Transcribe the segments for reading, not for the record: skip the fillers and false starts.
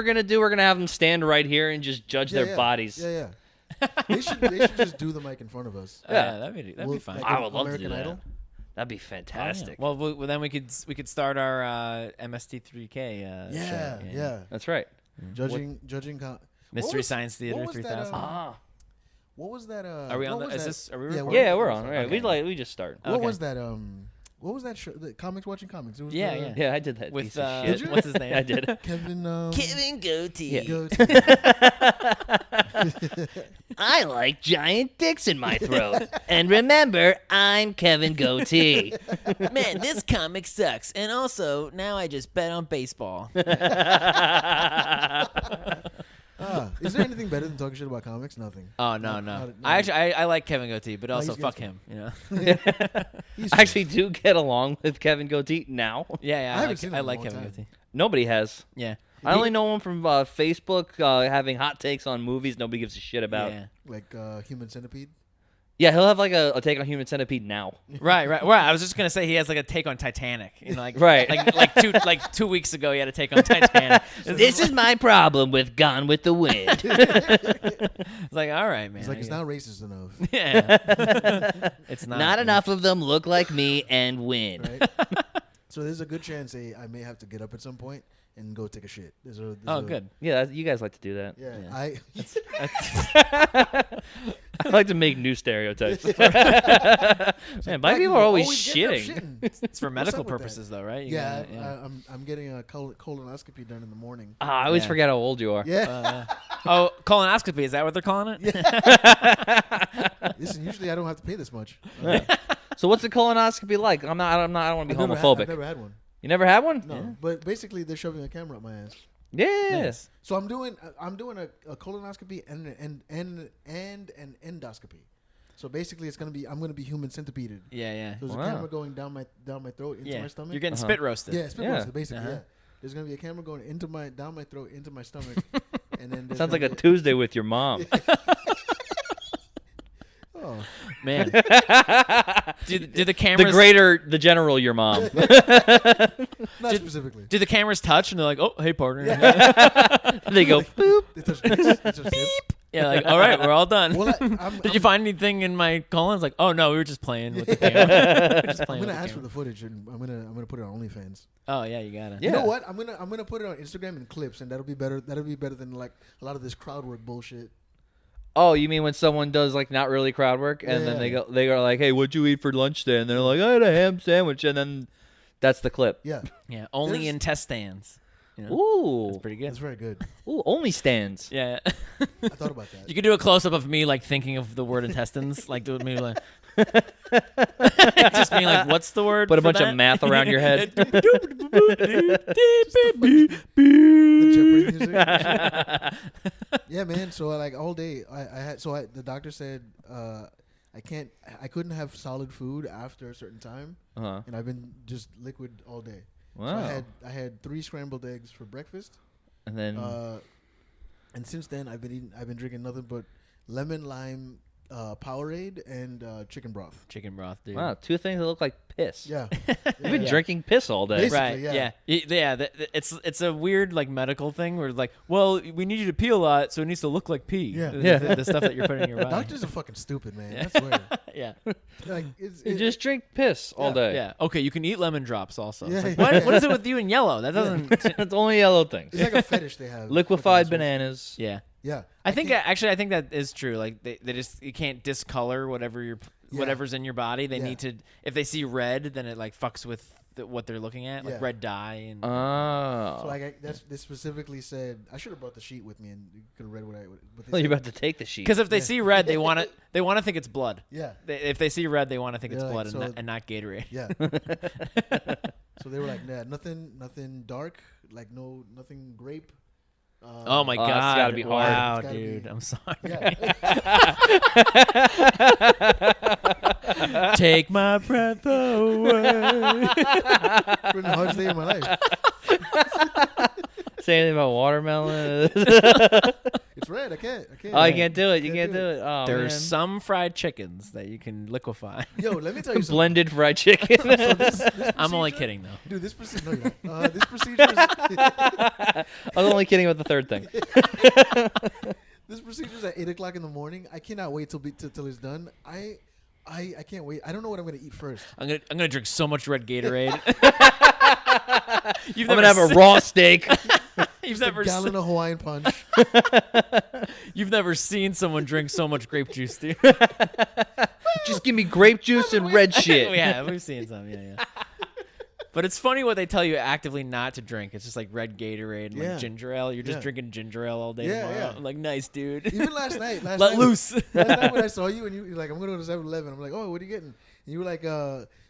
gonna do? We're gonna have them stand right here and just judge their bodies. Yeah. They should just do the mic in front of us. Yeah, that'd be fine. I would love American to do Idol? that. That'd be fantastic. Well, then we could start our MST3K. Yeah, show. yeah. That's right. Judging. Mystery Science Theater 3000. What was that? Are we on? Are we recording? Yeah, we're on. Right. Okay. We just start. What was that? What was that show? The comics watching comics. It was Yeah, I did that. With piece of shit. what's his name? I did. Kevin Goatee. I like giant dicks in my throat. And remember, I'm Kevin Goatee. Man, this comic sucks. And also, now I just bet on baseball. Is there anything better than talking shit about comics? Nothing. Oh no. I like Kevin Goatee, but also fuck him. You know. I actually do get along with Kevin Goatee now. Yeah. I like Kevin Goatee. Nobody has. Yeah. I only know him from Facebook having hot takes on movies nobody gives a shit about. Yeah. Like Human Centipede. Yeah, he'll have like a take on Human Centipede now. Right. I was just gonna say he has like a take on Titanic. You know, like right. like 2 weeks ago he had a take on Titanic. This is my problem with Gone with the Wind. It's like, all right, man. It's like it's not racist enough. Yeah. It's not enough of them look like me and win. Right? So there's a good chance I may have to get up at some point and go take a shit. Good. Yeah, you guys like to do that. Yeah. I like to make new stereotypes. Man, black people are always shitting. It's for medical purposes, though, right? I'm getting a colonoscopy done in the morning. I always forget how old you are. Yeah. Colonoscopy, is that what they're calling it? Yeah. Listen, usually I don't have to pay this much. So what's a colonoscopy like? I don't want to be homophobic. I've never had one. You never had one? No. Yeah. But basically, they're shoving a camera up my ass. Yeah. Nice. So I'm doing a colonoscopy and an endoscopy. So basically, I'm gonna be human centipeded. Yeah. There's a camera going down my throat into my stomach. You're getting spit roasted. Yeah, spit roasted basically. Yeah. There's gonna be a camera going down my throat into my stomach, and then sounds like a Tuesday with your mom. Oh man! do the cameras? The general, your mom. Not specifically. Do the cameras touch and they're like, "Oh, hey, partner." They go boop. They touch beep. Yeah, like, all right, we're all done. Well, Did you find anything in my colon? It's like, oh no, we were just playing with the camera. I'm gonna ask for the footage and I'm gonna put it on OnlyFans. Oh yeah, you gotta. You know what? I'm gonna put it on Instagram in clips, and that'll be better. That'll be better than like a lot of this crowd work bullshit. Oh, you mean when someone does like not really crowd work, and then they go like, "Hey, what'd you eat for lunch today?" And they're like, "I had a ham sandwich," and then that's the clip. Yeah. Only in test stands. You know? Ooh, that's pretty good. That's very good. Ooh, only stands. Yeah. I thought about that. You could do a close up of me like thinking of the word intestines, like do me like just being like, "What's the word?" Put a bunch of math around your head. The Jeopardy music. Yeah, man. So like all day, the doctor said I couldn't have solid food after a certain time, and I've been just liquid all day. Wow. So I had 3 scrambled eggs for breakfast, and then and since then I've been drinking nothing but lemon lime Powerade and chicken broth. Chicken broth, dude. Wow, 2 things that look like piss. Yeah. You've been drinking piss all day. Basically, right? Yeah. It's a weird like medical thing where like, well, we need you to pee a lot, so it needs to look like pee. Yeah. The stuff that you're putting in your body. Doctors are fucking stupid, man. I swear. Yeah. Like you just drink piss all day. Yeah. Okay, you can itten drops also. Yeah, like, what is it with you and yellow? That doesn't. It's only yellow things. It's like a fetish they have. Liquefied bananas. Yeah. Yeah. I think that is true. Like they just you can't discolor whatever's in your body. They need to, if they see red, then it like fucks with what they're looking at, like red dye and. Oh. So like they specifically said I should have brought the sheet with me and you could have read what I. Well, you're about to take the sheet. Because if they see red, they want to think it's blood. Yeah. If they see red, they want to think it's like, blood and not Gatorade. Yeah. So they were like, nah, nothing dark, like nothing grape. Oh my God! It's gotta be hard. Wow, dude, I'm sorry. Yeah. Take my breath away. It's been the hardest day of my life. Say anything about watermelon? It's It's red. I can't. Oh, you can't do it. You can't do it. Oh, There man. are some fried chickens that you can liquefy. Yo, let me tell you something. Blended fried chicken. So this I'm only procedure- kidding though. Dude, this procedure. No, you're not. This procedure. I was only kidding about the third thing. This procedure is at 8:00 in the morning. I cannot wait till it's done. I can't wait. I don't know what I'm gonna eat first. I'm gonna drink so much red Gatorade. I'm gonna have a raw steak. You've Just never a gallon of Hawaiian punch. you've never seen someone drink so much grape juice, dude. Just give me grape juice and red shit. Yeah, we've seen some. Yeah. But it's funny what they tell you actively not to drink. It's just like red Gatorade and like ginger ale. You're just drinking ginger ale all day tomorrow. Yeah. I'm like, nice, dude. Even last night. Let night, loose. Last night when I saw you and you're like, I'm gonna go to 7-Eleven. I'm like, oh, what are you getting? And you were like,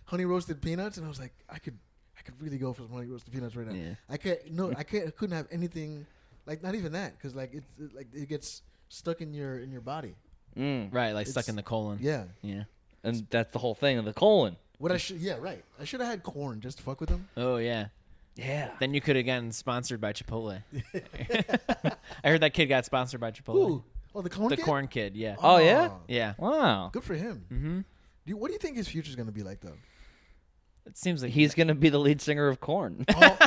honey roasted peanuts, and I was like, I could really go for some honey roasted peanuts right now. Yeah. I couldn't have anything, like not even that, because like it gets stuck in your body. Right, like stuck in the colon. Yeah. Yeah. And that's the whole thing of the colon. Right. I should have had corn just to fuck with them. Oh yeah. Yeah. Then you could have gotten sponsored by Chipotle. I heard that kid got sponsored by Chipotle. Ooh. Oh, the corn The kid? corn kid, yeah. Oh, yeah? Yeah. Wow. Good for him. Mm-hmm. What do you think his future's gonna be like though? It seems like He's gonna be the lead singer of Korn. Oh,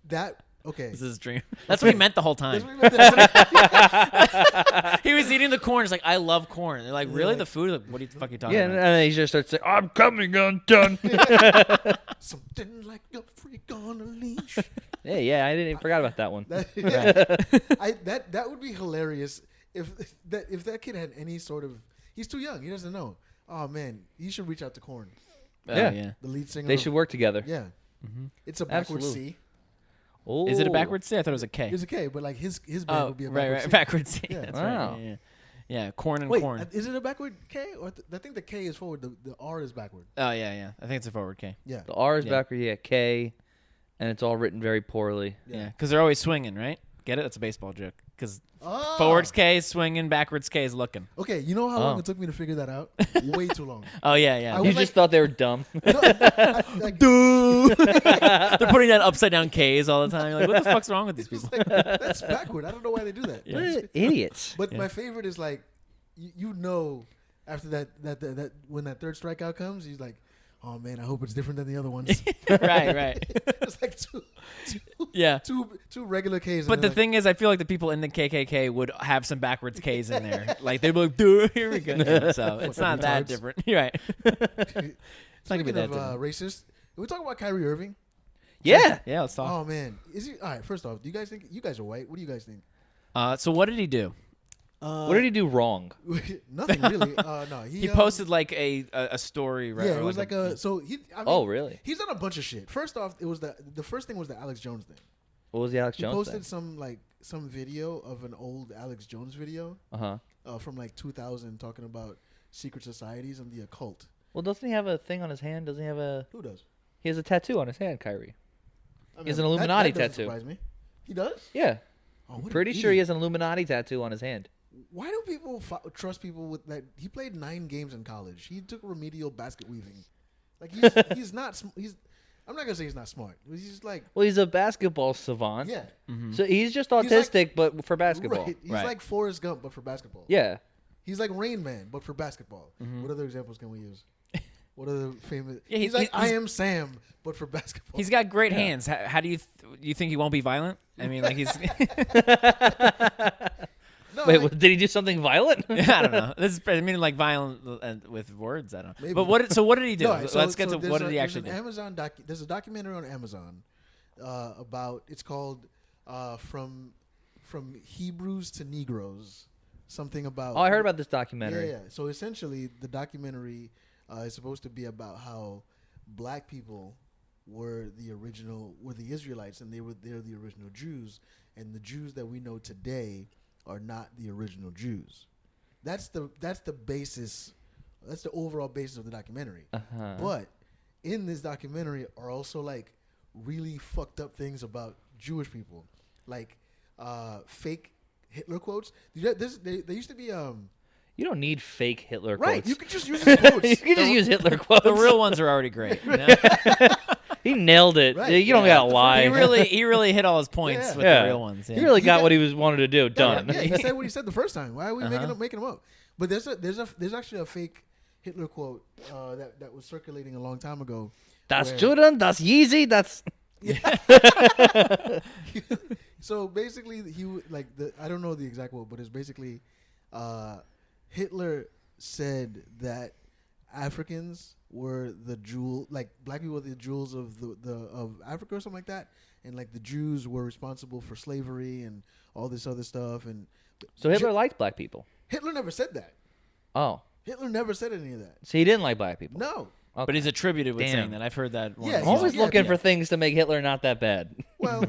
that okay. this is his dream. That's what he meant the whole time. That's what he meant. He was eating the corn. He's like, I love corn. They're like, really? The food? Like, what are you fucking talking Yeah, and about? then he just starts saying, "I'm coming undone." Something like a freak on a leash. Yeah, I didn't even forgot about that one. That would be hilarious if that kid had any sort of. He's too young. He doesn't know. Oh man, he should reach out to Korn, Yeah. the lead singer. They should work together. Yeah, it's a backwards Absolutely. C. Oh. Is it a backwards C? I thought it was a K. It's a K, but like his band would be a right, backwards C. backwards C. Yeah. That's Wow. right. Yeah. Corn and Wait, corn. is it a backward K? Or I think the K is forward. The R is backward. Oh yeah. I think it's a forward K. Yeah. The R is Yeah. backward, K, and it's all written very poorly. Yeah, because they're always swinging, right? Get it? That's a baseball joke. Because Oh. forwards K is swinging, backwards K is looking. Okay, you know how long Oh. it took me to figure that out? Way too long. Oh yeah. I You was just thought they were dumb. No, like, They're putting that upside down K's all the time. You're like, what the fuck's wrong with these people? like, that's backward. I don't know why they do that. Yeah. Idiots. But my favorite is like, you know, after that when that third strikeout comes, he's like, oh man, I hope it's different than the other ones. right. It's like Yeah. two regular Ks. But the thing is, I feel like the people in the KKK would have some backwards K's in there. Like, they'd be like, dude, here we go. So it's not that retards. different. You're right. It's not going to be Speaking that of different. racist, can we talk about Kyrie Irving? Yeah. Yeah, let's talk. Oh man, is he all right? First off, do you guys think you guys are white? What do you guys think? So what did he do? What did he do wrong? Nothing really. No, He posted like a story, right? Yeah, or it was like a. So he. I mean, Oh, really? He's done a bunch of shit. First off, it was the first thing was the Alex Jones thing. What was the Alex He Jones posted thing? some video of an old Alex Jones video from like 2000 talking about secret societies and the occult. Well, doesn't he have a thing on his hand? Doesn't he have a? Who does? He has a tattoo on his hand, Kyrie. I mean, He has an Illuminati that doesn't tattoo. Surprise me. He does? Yeah. Oh, what an Pretty sure he idiot. has an Illuminati tattoo on his hand. Why do people trust people with that? He played 9 games in college. He took remedial basket weaving. Like he's not. I'm not gonna say he's not smart. He's just like. Well, he's a basketball savant. Yeah. So he's just like- autistic, but for basketball. Right. He's Right. like Forrest Gump, but for basketball. Yeah. He's like Rain Man, but for basketball. What other examples can we use? What other famous? Yeah, he's like I Am Sam, but for basketball. He's got great hands. How do you think he won't be violent? I mean, like he's. no, Wait, like, did he do something violent? I don't know. I mean, like violent with words. I don't know. Maybe. But what did he do? no, so- Let's get so to there's what did a- he there's actually an do? Amazon there's a documentary on Amazon about. It's called from Hebrews to Negroes. Something about. Oh, I heard about this Yeah, documentary. yeah. So essentially, the documentary is supposed to be about how black people were the Israelites, and they're the original Jews, and the Jews that we know today are not the original Jews. That's the basis. That's the overall basis of the documentary. Uh-huh. But in this documentary are also like really fucked up things about Jewish people, like fake Hitler quotes. There used to be You don't need fake Hitler right. quotes. You could just use his quotes. You can just use Hitler quotes. The real ones are already great. You know? He nailed it. Right. You don't gotta lie. He really hit all his points Yeah. with the real ones. Yeah. He really got got- what he wanted to do. Done. Yeah, he said what he said the first time. Why are we making him up? But there's actually a fake Hitler quote that was circulating a long time ago. Das where- Juden, das Yeezy, that's. So basically, I don't know the exact quote, but it's basically Hitler said that Africans were the jewel, like black people were the jewels of of Africa or something like that, and like the Jews were responsible for slavery and all this other stuff. And So Hitler liked black people. Hitler never said that. Oh, Hitler never said any of that. so he didn't like black people. No. Okay. But he's attributed with Damn. saying that. I've heard that. Yeah, I'm he's- always yeah, looking yeah. for things to make Hitler not that bad. Well,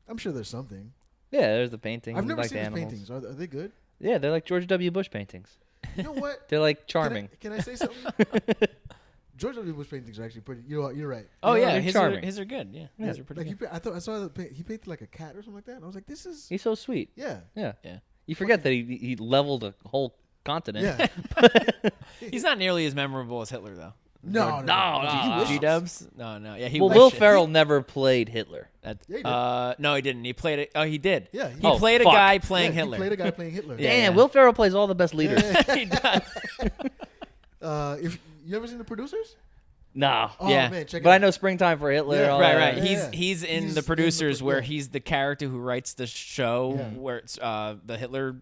I'm sure there's something. Yeah, there's the paintings. I've never like seen the his animals. paintings. Are they good? Yeah, they're like George W. Bush paintings. You know what? They're like Can I- charming. Can I say something? George W. Bush paintings are actually pretty. You're right. Oh Yeah, yeah, they're his charming. are good. Yeah, Yeah. his are pretty Like good. I saw that he painted like a cat or something like that, and I was like, this is He's so sweet. yeah. Yeah. Yeah. You forget that he leveled a whole continent. Yeah. He's not nearly as memorable as Hitler though. No. no. He G-dubs? No. Yeah, he Well, wished Will it. Ferrell never played Hitler. That, Yeah, he did. no, he didn't. He played it. Oh, he did. Yeah, He Oh, played a fuck. guy playing Yeah, Hitler. He played a guy playing Hitler. Yeah. Damn, Will Ferrell plays all the best leaders. he does. If you ever seen The Producers? Nah. Oh Yeah. man, check it But I out. know Springtime for Hitler. Yeah. and all Right, that. right. Yeah. He's in He's the in producers the- where yeah. he's the character who writes the show Yeah. where it's the Hitler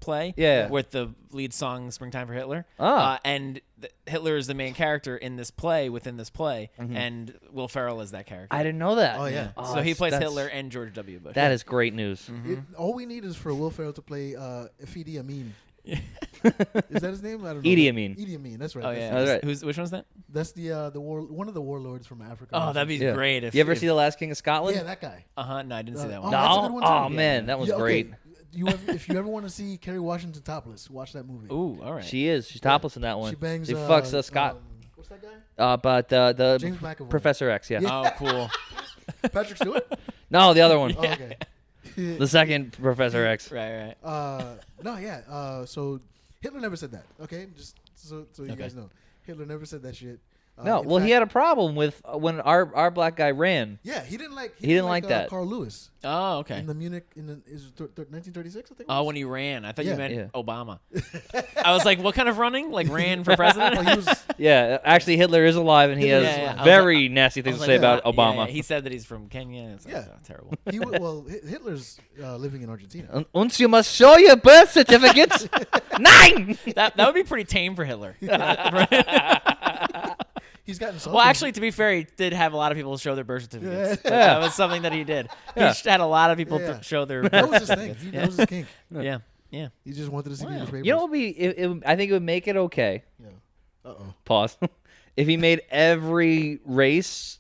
play. Yeah. With the lead song "Springtime for Hitler." Ah. And Hitler is the main character in this play within this play, and Will Ferrell is that character. I didn't know that. Oh, yeah. Oh, So he plays that's- Hitler and George W. Bush. That is great news. All we need is for Will Ferrell to play Idi Amin. Is that his name? I don't know. Idi Amin. Idi Amin. That's right. Oh That's, yeah. That's right. Which one's that? That's the one of the warlords from Africa. Oh, that'd be Yeah. great. If You ever see The Last King of Scotland? yeah, that guy. No, I didn't see that Oh, one. that's a No. good one, Oh too. man, that was Yeah, okay. great. If you ever want to see Kerry Washington topless, watch that movie. Ooh, all right. She is. She's topless in that one. She bangs. She fucks Scott. What's that guy? But the James McAvoy. Professor X. Yeah. Oh, cool. Patrick Stewart. No, the other one. Oh, okay. The second Professor X. right. No, yeah. So Hitler never said that. Okay, just so you Okay. guys know, Hitler never said that shit. No, In well, he fact- had a problem with when our black guy ran. Yeah, he didn't like. He didn't like that. Carl Lewis Oh, okay. in the Munich is 1936. I think. it Oh, was? when he ran, I thought Yeah. you meant Yeah. Obama. I was like, what kind of running? Like ran for president? Oh, he was. Yeah, actually, Hitler is alive, and he has Yeah, yeah. I was very nasty I things was to say like, about yeah, Obama. yeah. He said that he's from Kenya. It's like, Yeah. oh, terrible. Hitler's living in Argentina. Und you must show your birth certificate. Nine. that would be pretty tame for Hitler. He's gotten Well, actually, to be fair, he did have a lot of people show their birth certificates. Yeah. That was something that he did. Yeah. He had a lot of people Yeah. to show their that birth was his thing. certificates. That was his kink. Yeah. Yeah. He just wanted to see people's papers. You know what would be? I think it would make it okay. Yeah. Uh-oh. Pause. If he made every race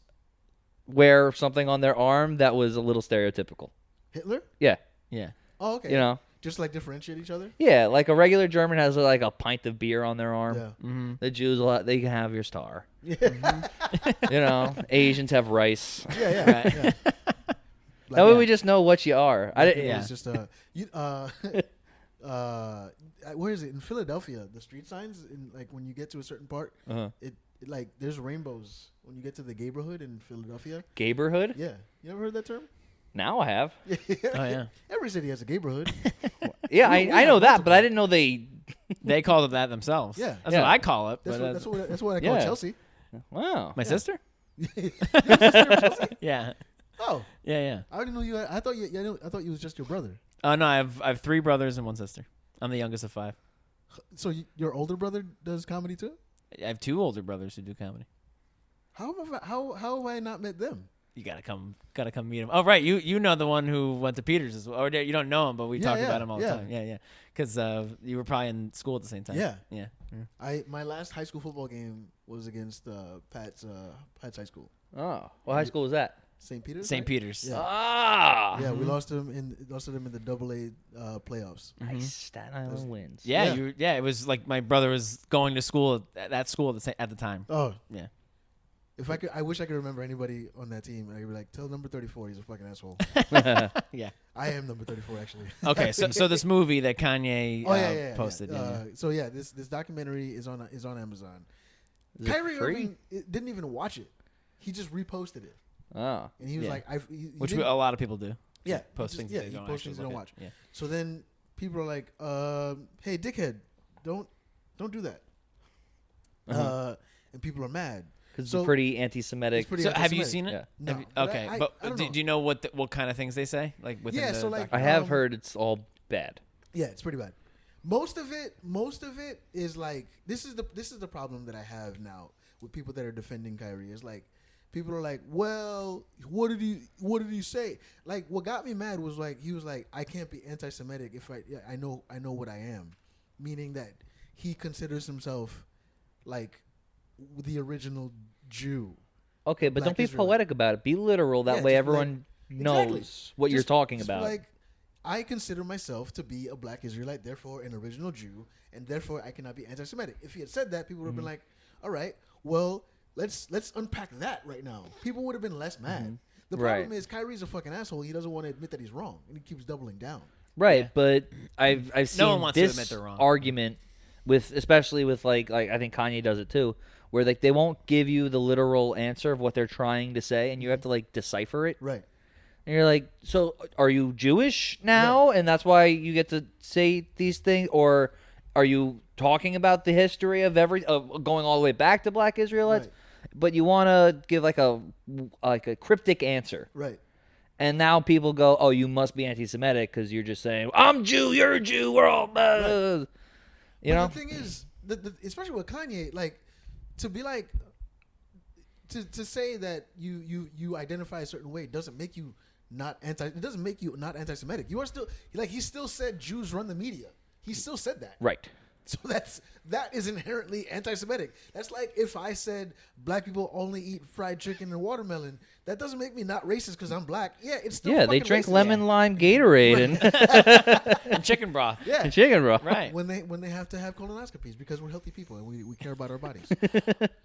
wear something on their arm that was a little stereotypical. Hitler? Yeah. Yeah. Oh, okay. You know. Just like differentiate each other. Yeah, like a regular German has like a pint of beer on their arm. Yeah. Mm-hmm. The Jews, they can have your star. Yeah. You know, Asians have rice. Yeah. Yeah. Right. yeah. That way we just know what you are. Yeah. It's just where is it in Philadelphia? The street signs, like when you get to a certain part, Uh-huh. it like there's rainbows when you get to the neighborhood in Philadelphia. Gayborhood? Yeah, you ever heard that term? Now I have. Oh, yeah. Every city has a neighborhood. Yeah, We I have know that, multiple. but I didn't know they. They called it that themselves. Yeah. That's Yeah. what I call it. That's but, what that's what I call Yeah. Chelsea. Wow. my sister? Yeah. Oh, Yeah. I didn't know you. I thought I thought you was just your brother. No, I have 3 brothers and 1 sister. I'm the youngest of 5. So your older brother does comedy too? I have 2 older brothers who do comedy. How have I not met them? You gotta come meet him. Oh, right, you know the one who went to Peters as well. Or you don't know him, but we Yeah, talk yeah, about him all the yeah. time. Yeah. Because you were probably in school at the same time. Yeah. Yeah. My last high school football game was against Pat's high school, Oh, what high school was that? St. Peter's. St. right? Peters. Yeah. Ah. Yeah, we lost to them in the AA playoffs. Nice. Staten Island wins. Yeah, Yeah. it was like my brother was going to school at that school at the time. Oh Yeah. if I wish I could remember anybody on that team. I'd be like, tell number 34, he's a fucking asshole. Yeah. I am number 34 actually. Okay, so this movie that Kanye posted. Yeah. So yeah, this documentary is on Amazon. Is it Kyrie free? Irving didn't even watch it. he just reposted it. Oh. And he was like, which a lot of people do. Yeah, post things they don't watch. Yeah. So then people are like, "Hey, dickhead, don't do that." And people are mad because it's pretty anti-Semitic. So have you seen it? Yeah. No. Okay, I but don't do know. you know what kind of things they say? Like within Yeah, the so, like, documentary? I have heard it's all bad. Yeah, it's pretty bad. Most of it is like this is the problem that I have now with people that are defending Kyrie. Is like people are like, well, what did he say? Like what got me mad was like he was like, I can't be anti-Semitic if I know what I am, meaning that he considers himself like the original Jew. Okay, but don't be poetic about it. Be literal. That way everyone knows what you're talking about. Like, I consider myself to be a black Israelite, therefore an original Jew, and therefore I cannot be anti-Semitic. If he had said that, people would have been like, all right, well, let's unpack that right now. People would have been less mad. The problem is Kyrie's a fucking asshole. He doesn't want to admit that he's wrong, and he keeps doubling down. Right, but I've seen no one wants this to admit they're wrong. argument with, especially with like I think Kanye does it too, where like they won't give you the literal answer of what they're trying to say, and you have to like decipher it. Right. And you're like, so are you Jewish now, and that's why you get to say these things, or are you talking about the history of going all the way back to Black Israelites? Right. But you want to give like a cryptic answer, Right. and now people go, oh, you must be anti-Semitic because you're just saying I'm Jew, you're a Jew, we're all right. You know. The thing is, especially with Kanye, like to be like to say that you identify a certain way doesn't make you not It doesn't make you not anti-Semitic. You are still like he still said Jews run the media. He still said that. Right. So that is inherently anti-Semitic. That's like if I said black people only eat fried chicken and watermelon. That doesn't make me not racist because I'm black. Yeah, it's still they drink racist. lemon lime Gatorade and chicken broth. Yeah, and chicken broth. Right. When they have to have colonoscopies because we're healthy people and we care about our bodies.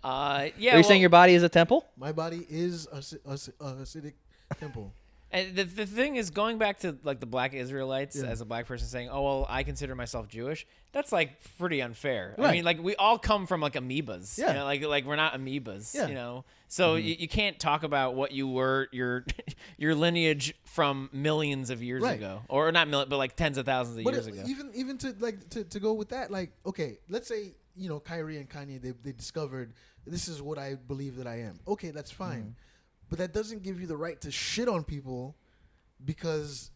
Are you saying your body is a temple? My body is a Hasidic temple. And the thing is, going back to like the Black Israelites as a black person saying, "Oh well, I consider myself Jewish." That's like pretty unfair. Right. I mean, like we all come from like amoebas. Yeah. You know, like we're not amoebas. Yeah. You know, so you can't talk about what you were your lineage from millions of years ago, or not million, but like tens of thousands of years ago. Even to like to go with that, like okay, let's say Kyrie and Kanye they discovered this is what I believe that I am. Okay, that's fine. But that doesn't give you the right to shit on people because,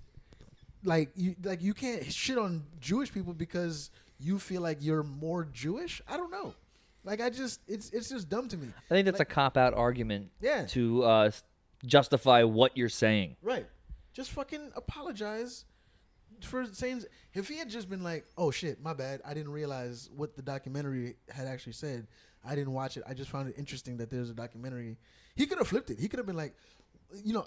you can't shit on Jewish people because you feel like you're more Jewish. I don't know. Like it's just dumb to me. I think that's a cop-out argument. Yeah. To justify what you're saying. Right. Just fucking apologize for saying. If he had just been like, "Oh shit, my bad. I didn't realize what the documentary had actually said. I didn't watch it. I just found it interesting that there's a documentary." He could have flipped it. He could have been like,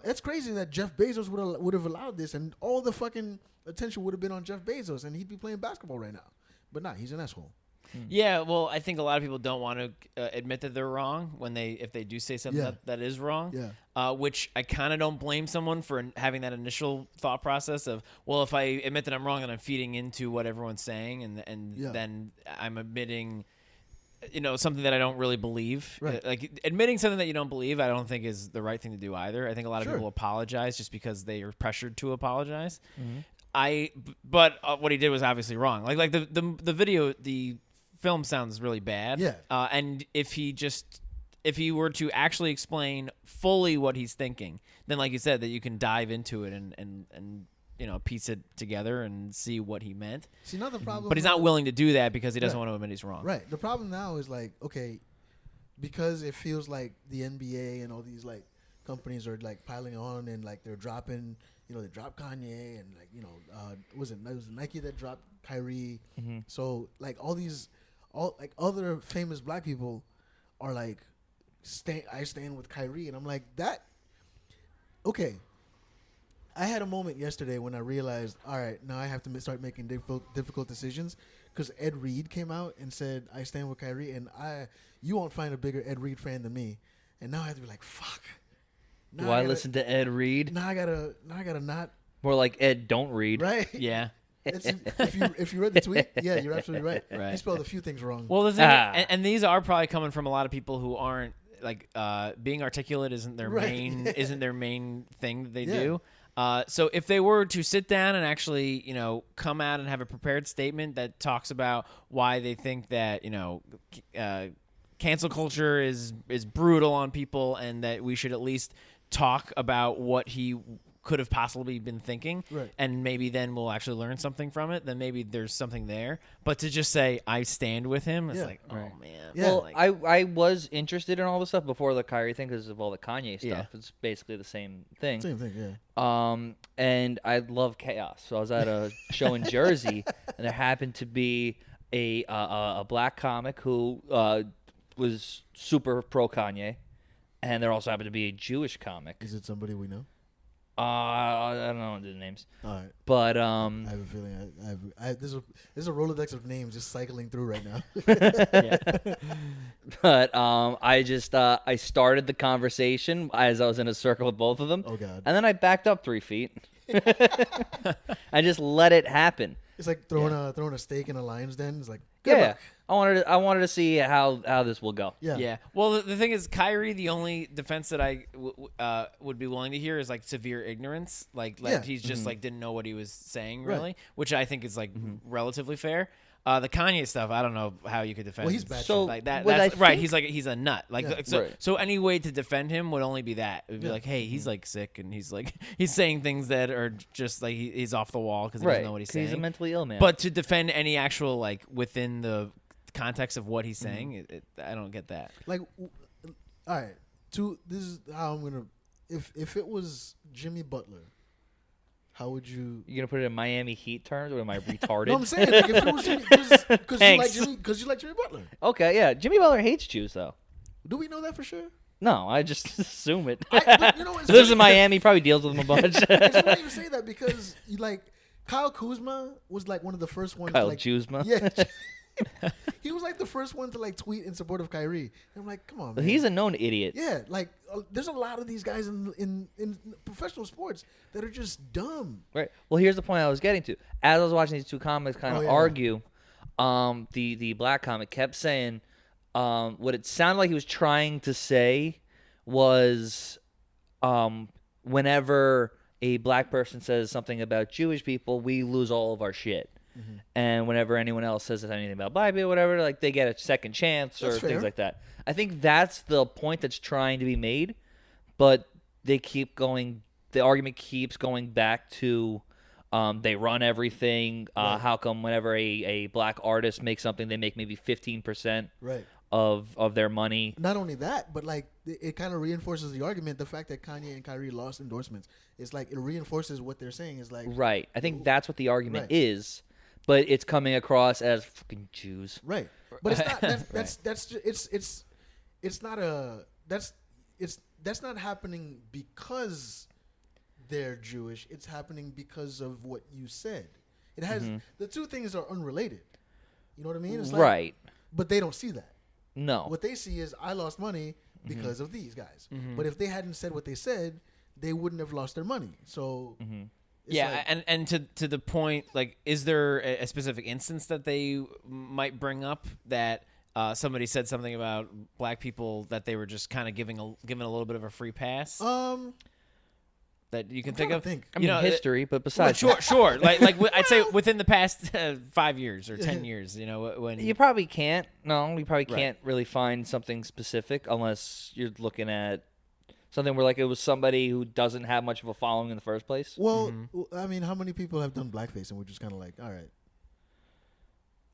it's crazy that Jeff Bezos would have allowed this, and all the fucking attention would have been on Jeff Bezos, and he'd be playing basketball right now. But nah, he's an asshole. Yeah, well, I think a lot of people don't want to admit that they're wrong if they do say something that is wrong. Yeah. Which I kind of don't blame someone for having that initial thought process of, well, if I admit that I'm wrong, then I'm feeding into what everyone's saying, and then I'm admitting something that I don't really believe. Right. Like admitting something that you don't believe, I don't think is the right thing to do either. I think a lot of people apologize just because they are pressured to apologize. But what he did was obviously wrong. Like the video, the film sounds really bad. Yeah. And if he were to actually explain fully what he's thinking, then like you said, that you can dive into it and piece it together and see what he meant. See, not the problem. But he's not willing to do that because he doesn't want to admit he's wrong. Right. The problem now is like, okay, because it feels like the NBA and all these like companies are like piling on and like they're dropping, they dropped Kanye and like, it was Nike that dropped Kyrie. So like all other famous black people are like, I stand with Kyrie, and I'm like that. Okay. I had a moment yesterday when I realized, all right, now I have to start making difficult decisions because Ed Reed came out and said, I stand with Kyrie, and you won't find a bigger Ed Reed fan than me. And now I have to be like, fuck. Now Do I listen to Ed Reed? Now I gotta not. More like Ed don't read. Right? Yeah. If you read the tweet, yeah, you're absolutely right. He spelled a few things wrong. Well, the thing, and these are probably coming from a lot of people who aren't like being articulate isn't their Right. main thing that they Yeah. do. So if they were to sit down and actually, come out and have a prepared statement that talks about why they think that, cancel culture is brutal on people, and that we should at least talk about what he could have possibly been thinking, Right. and maybe then we'll actually learn something from it, then maybe there's something there. But to just say I stand with him, it's Yeah. like, oh Right. man. Yeah. Well, Like, I was interested in all this stuff before the Kyrie thing because of all the Kanye stuff. Yeah. It's basically the same thing. Same thing, yeah. And I love chaos. So I was at a show in Jersey, and there happened to be a black comic who was super pro Kanye, and there also happened to be a Jewish comic. Is it somebody we know? I don't know the names, All right. but I have a feeling there's a Rolodex of names just cycling through right now. but I started the conversation as I was in a circle with both of them. Oh, God. And then I backed up 3 feet. I just let it happen. It's like throwing a steak in a lion's den. It's like, Yeah, good luck. I wanted to see how this will go. Yeah. Yeah. Well, the thing is, Kyrie, the only defense that I would be willing to hear is like severe ignorance, like Yeah. he's just like didn't know what he was saying, Right. really, which I think is like relatively fair. The Kanye stuff, I don't know how you could defend. Well, he's him. bad. So like that. what That's I right. think- He's a nut. Like Yeah. so. Right. So any way to defend him would only be that. It would be Yeah. like, hey, he's like sick, and he's like he's saying things that are just like he's off the wall because he doesn't know what he's 'cause saying. He's a mentally ill man. But to defend any actual like within the context of what he's saying, I don't get that. Like, all right. This is how I'm gonna. If it was Jimmy Butler, how would you? you gonna put it in Miami Heat terms, or am I retarded? No, I'm saying like if it was Jimmy, because you like Jimmy Butler. Okay, yeah. Jimmy Butler hates Jews, though. Do we know that for sure? No, I just assume it. But, you know, it's He lives funny- in Miami, probably deals with them a bunch. It's funny you say that because Kyle Kuzma was like one of the first ones. Kyle to, Kuzma. Yeah. He was like the first one to like tweet in support of Kyrie. And I'm like, come on, man. He's a known idiot. Yeah, like there's a lot of these guys in professional sports that are just dumb. Right. Well, here's the point I was getting to. As I was watching these two comics kind of Oh, yeah. argue, the black comic kept saying what it sounded like he was trying to say was whenever a black person says something about Jewish people, we lose all of our shit. Mm-hmm. And whenever anyone else says anything about black people or whatever, like they get a second chance or That's fair. things like that. I think that's the point that's trying to be made, but they keep going. The argument keeps going back to they run everything. Right. How come whenever a black artist makes something, they make maybe 15% Right. of their money? Not only that, but like it kind of reinforces the argument. The fact that Kanye and Kyrie lost endorsements, it's like it reinforces what they're saying. Is like Right. I think that's what the argument Right. is, but it's coming across as fucking Jews. right, but it's not. It's not a that's not happening because they're Jewish. It's happening because of what you said. It has the two things are unrelated. You know what I mean? It's like, Right. But they don't see that. No. What they see is I lost money because of these guys. But if they hadn't said what they said, they wouldn't have lost their money. So it's Yeah, like- and to the point, like, is there a specific instance that they might bring up that somebody said something about black people that they were just kind of giving a little bit of a free pass that you can I'm think trying of? to think. I mean, history, but Well, besides sure. Like I'd say within the past 5 years or 10 years, when you probably can't. No, you probably Right. can't really find something specific unless you're looking at something where like it was somebody who doesn't have much of a following in the first place. Well, I mean, how many people have done blackface and we're just kind of like, all right.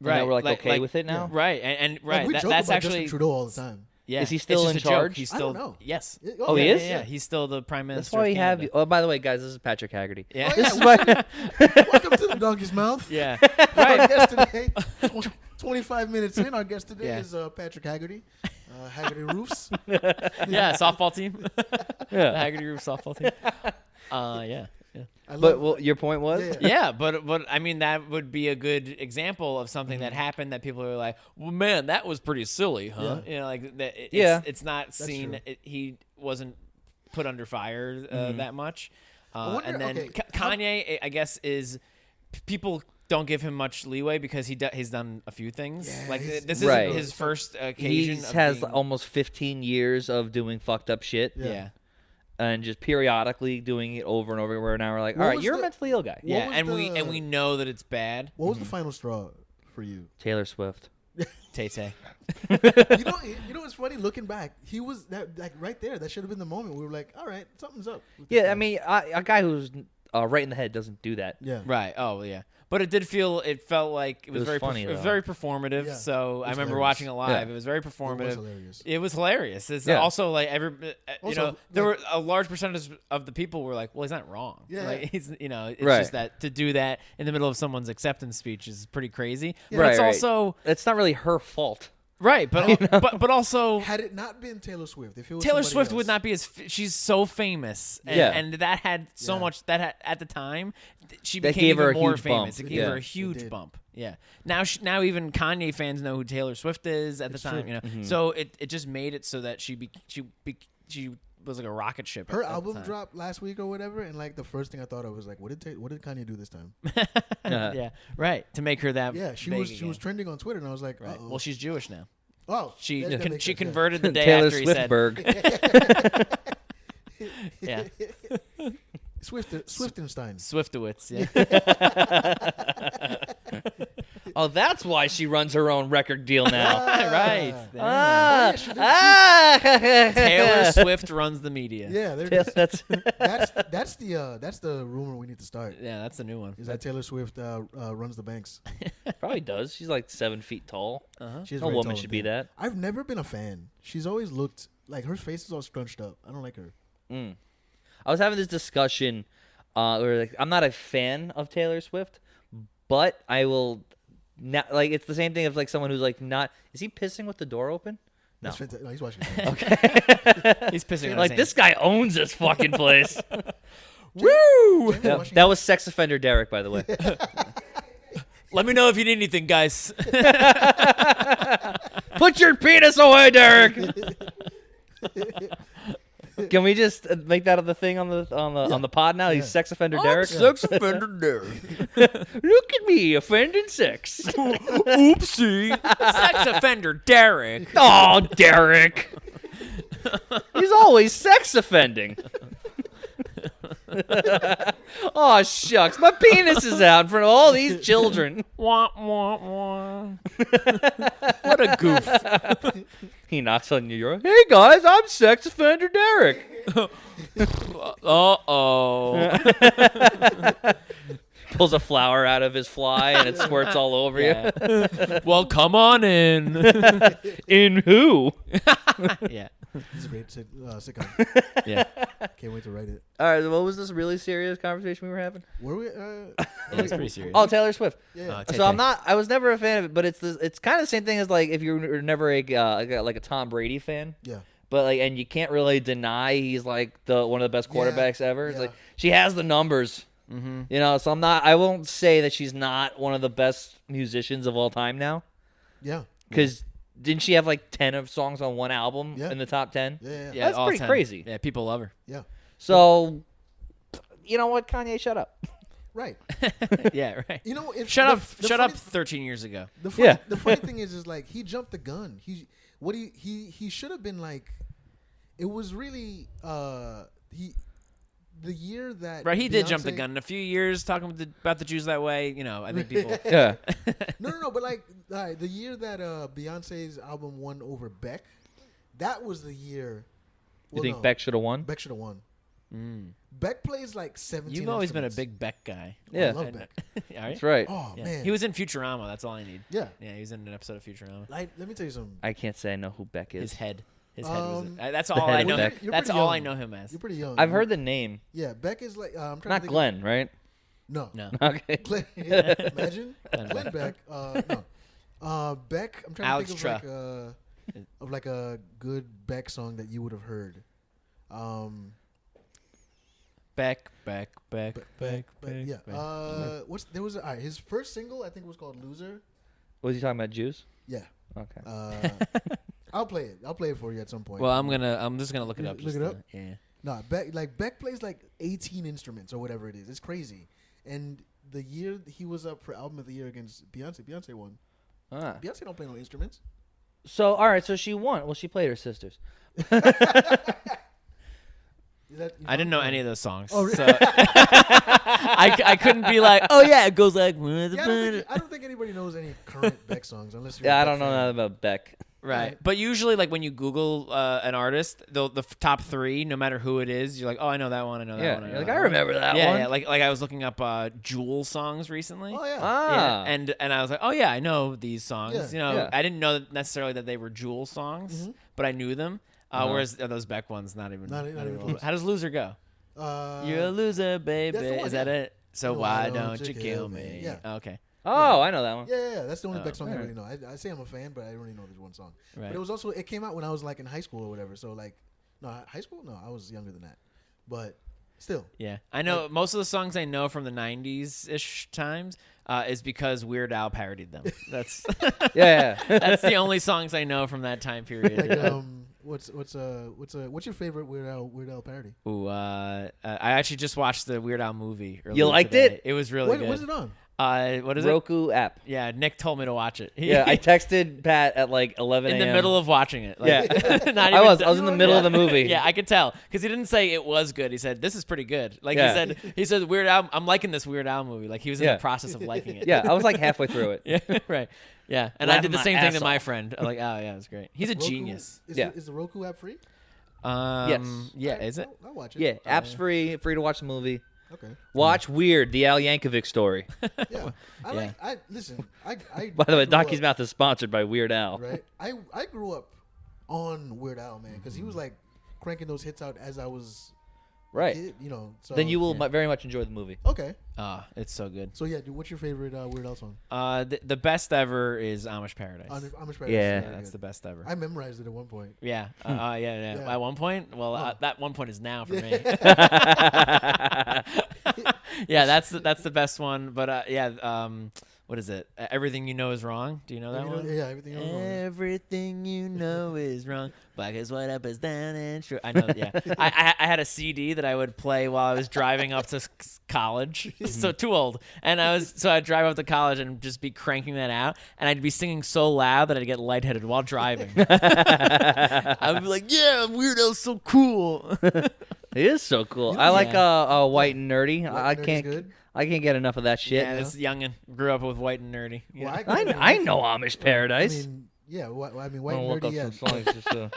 And now we're like okay with it now. right, and Like, right, we joke that's about actually Justin Trudeau all the time. yeah. Is he it's still just in a joke. charge? He's I still don't know. yes. Oh, he Yeah, is? Yeah, he's still the prime That's minister. why of we have Canada. you. Oh, by the way, guys, this is Patrick Haggerty. Yeah. This is why. Welcome to the Donkey's Mouth. Yeah, Our right. guest today, 25 minutes in, our guest today Yeah. is Patrick Haggerty. Haggerty Roofs. Yeah, softball team. Yeah. The Haggerty Roof softball team. Yeah. I love But well, your point was. Yeah. Yeah, but I mean that would be a good example of something that happened that people are like, well, man, that was pretty silly, huh? Yeah. You know, like that. Yeah. It's not seen. true. He wasn't put under fire that much. wonder- And then okay, Kanye, I guess, is people don't give him much leeway because he's done a few things. Yeah, Like this Right. isn't his first occasion. He of has being, almost 15 years of doing fucked up shit. yeah. And just periodically doing it over and over. Where now we're like, What all right, was you're a the- mentally ill guy. Yeah, was and the- we know that it's bad. What was the final straw for you? Taylor Swift. Tay-Tay. you know what's funny? Looking back, he was that like right there. That should have been the moment we were like, all right, something's up. with this Yeah, guy. I mean, a guy who's right in the head doesn't do that. yeah, Right. Oh, yeah. But it felt like it was was very funny, it was though. very performative. Yeah. So I was remember hilarious. watching it live. Yeah. It was very It was performative. hilarious. It was hilarious. It's Yeah. also like Also, there like- were a large percentage of the people were like, well, he's not wrong. Yeah. Like, he's, it's Right. just that to do that in the middle of someone's acceptance speech is pretty crazy. Yeah. But it's Right. also It's not really her fault. right, but also Had it not been Taylor Swift, if it was Taylor somebody Swift else, would not be as she's so famous, and, Yeah. and that had so Yeah. much that at the time she That became gave her even a more huge famous. bump. It gave Yeah. her a It huge did. bump. Yeah. Now even Kanye fans know who Taylor Swift is at the time. true. Mm-hmm. So it just made it so that she was like a rocket ship. Her at the album time. dropped last week or whatever, and like the first thing I thought of was like, what did Kanye do this time? Yeah, right. To make her that. Yeah, she big was again. trending on Twitter, and I was like, Right. uh-oh. Well, she's Jewish now. Oh, She that makes she sense, yeah. converted the day Taylor after he said. Swiftberg. Yeah. Swiftenstein. Swiftowitz. Yeah. Oh, that's why she runs her own record deal now. Right. Ah, Yeah, she did. ah. Taylor Swift runs the media. Yeah, they're Yeah, just, that's that's the rumor we need to start. Yeah, that's the new one. Is that Taylor Swift runs the banks? probably does. She's like 7 feet tall. She's No very woman tall should and be thin. that. I've never been a fan. She's always looked like her face is all scrunched up. I don't like her. I was having this discussion where like I'm not a fan of Taylor Swift, but I will not like it's the same thing of like someone who's like not is he pissing with the door open? No. That's fantastic. No, he's watching. He's pissing on Like his this guy owns this fucking place. Woo! That was sex offender Derek, by the way. Let me know if you need anything, guys. Put your penis away, Derek. Can we just make that the thing on the pod now? He's sex offender Derek. Sex offender Derek. Look at me offending sex. Oopsie. Sex offender Derek. Oh, Derek. He's always sex offending. Oh, shucks. My penis is out in front of all these children. Wah, wah, wah. What a goof. He knocks on your door. Hey, guys, I'm sex offender Derek. Uh-oh. Pulls a flower out of his fly and it squirts all over you. Yeah. Well, come on in. In who? Yeah. He's a great sitcom. Yeah. Can't wait to write it. All right, what was this really serious conversation we were having? Were we? It's pretty serious. Oh, Taylor Swift. Yeah. Tay-Tay. So I was never a fan of it, but it's kind of the same thing as like if you were never like a Tom Brady fan. Yeah. But like, and you can't really deny he's like one of the best quarterbacks ever. It's yeah. like she has the numbers, you know. So I won't say that she's not one of the best musicians of all time now. Yeah. Because didn't she have like 10 of songs on one album Yeah. in the top 10? Yeah. Yeah, That's all pretty 10. crazy. Yeah, people love her. Yeah. So, you know what, Kanye, shut up. Right. Yeah, right. You know, if Shut up! the Shut funny- up! 13 years ago. The funny, Yeah. the funny thing is like he jumped the gun. He should have been like. It was really the year that Right, he did jump the Beyonce- gun. In a few years, talking about the Jews that way, I think people. Yeah. No, but like the year that Beyonce's album won over Beck, that was the year. You think Beck should have won? Beck should have won. Beck plays like 17. You've always been a instruments. big Beck guy. Yeah. I love Beck. All right. That's right. Oh Yeah. man, He was in Futurama. That's all I need. Yeah, Yeah, he was in an episode of Futurama. like let me tell you something. I can't say I know who Beck is. His head. His head was. That's the all head I of know. Beck. You're That's pretty all I young. know him as. You're pretty young. I've heard the name. Yeah, Beck is like I'm trying to Not think Glenn, right? No. Okay. Glenn, imagine Glenn Beck. No. Beck. I'm trying Alex to think of like a good Beck song that you would have heard. Beck. Yeah. There was his first single I think was called Loser. Was he talking about Jews? Yeah. Okay. I'll play it. I'll play it for you at some point. Well, I'm just gonna look it up. Look just it up? Yeah. No, Beck plays like 18 instruments or whatever it is. It's crazy. And the year he was up for album of the year against Beyonce. Beyonce won. Ah. Beyonce don't play no instruments. So all right, so she won. Well, she played her sisters. I didn't know any of those songs. Oh, really? So I couldn't be like, oh yeah, it goes like. Yeah, I don't think anybody knows any current Beck songs unless you're. Yeah, a I Beck don't know fan. nothing about Beck. Right. But usually, like, when you Google an artist, the top 3, no matter who it is, you're like, oh, I know that one, I know that Yeah, one. I know you're like, that I one. remember that Yeah, one. yeah. Like I was looking up Jewel songs recently. Oh yeah. Ah. Yeah, and I was like, oh yeah, I know these songs. Yeah. You know, Yeah. I didn't know necessarily that they were Jewel songs, but I knew them. Whereas those Beck ones, not even. Not even a little close. bit. How does Loser go? You're a loser, baby. that's the one, Is that yeah. it? So why don't you kill me? Yeah. Okay. Oh, I know that one. Yeah. That's the only Oh, Beck song I alright. really know. I say I'm a fan, but I don't really know this one song. Right. But it was also it came out when I was like in high school or whatever. So like, no, high school? No, I was younger than that. But still, Yeah, I know most of the songs I know from the '90s ish times is because Weird Al parodied them. That's Yeah. that's the only songs I know from that time period. like what's your favorite Weird Al parody? Ooh, I actually just watched the Weird Al movie. You liked today. it? It was really good. What's it on? What is it? Roku app. Yeah, Nick told me to watch it. Yeah, I texted Pat at like 11 in a.m. the middle of watching it. Like, Yeah. not I even was in the middle of the movie. Yeah, I could tell because he didn't say it was good. He said this is pretty good. Like Yeah. he said Weird Al. I'm liking this Weird Al movie. Like he was in Yeah. the process of liking it. Yeah, I was like halfway through it. Yeah, right. Yeah, and I Laughing did the my same thing ass to my off. friend. I'm like, oh yeah, it's great. He's a Roku- genius. Yeah. Is the Roku app free? Yeah, Yes. is it? I'll watch it. Yeah, app's free to watch the movie. Okay. Watch Weird, the Al Yankovic story. Yeah. I listen. I By the way, grew Donkey's up- Mouth is sponsored by Weird Al. Right. I grew up on Weird Al, man, because he was like cranking those hits out as I was a Right. kid, you know. So Then you will very much enjoy the movie. Okay. It's so good. So yeah, dude, what's your favorite Weird Al song? The best ever is Amish Paradise. Amish Paradise. Yeah. Yeah, that's the best ever. I memorized it at one point. Yeah. Yeah. Yeah. At one point, well, that one point is now for me. Yeah, that's the best one. But yeah, what is it? Everything You Know Is Wrong. Do you know that one? Yeah, everything else. Everything you know is wrong. Black is white, up is down, and true. I know. Yeah, I had a CD that I would play while I was driving up to college. So too old, and I'd drive up to college and just be cranking that out, and I'd be singing so loud that I'd get lightheaded while driving. I'd be like, "Yeah, Weird Al's so cool." It is so cool. I like White and Nerdy. White and Nerdy's good. I can't get enough of that shit. Yeah, this youngin grew up with White and Nerdy. You Well, know? I know Amish Paradise. I mean, yeah. I mean, I'm White gonna and look Nerdy. up Yeah. some songs just to...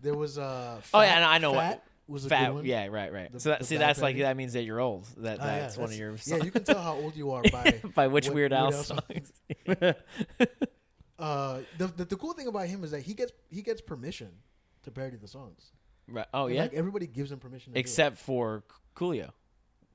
There was Oh yeah, no, I know Fat what. was a Fat, good one. yeah, right. The- So the bad that's like parody. that means that you're old. That's Yeah, one of your. Yeah, you can tell how old you are by by which what Weird Al songs. songs. The cool thing about him is that he gets permission to parody the songs. Right. Oh And, yeah. like everybody gives him permission. To Except for Coolio.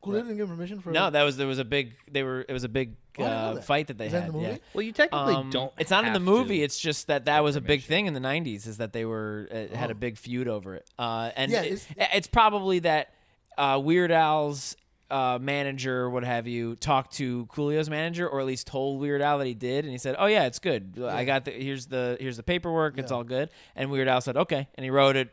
Coolio didn't give him permission for. No, there was a big. It was a big Oh, I didn't know that. fight that they Is that had. in the movie? Yeah. Well, you technically don't. It's not in the have movie. to. It's just that was a big thing in the '90s. Is that they were had a Oh. big feud over it. And Yeah, it's probably that Weird Al's manager, what have you, talked to Coolio's manager, or at least told Weird Al that he did, and he said, "Oh yeah, it's good. I got here's the paperwork. It's Yeah. all good." And Weird Al said, "Okay," and he wrote it,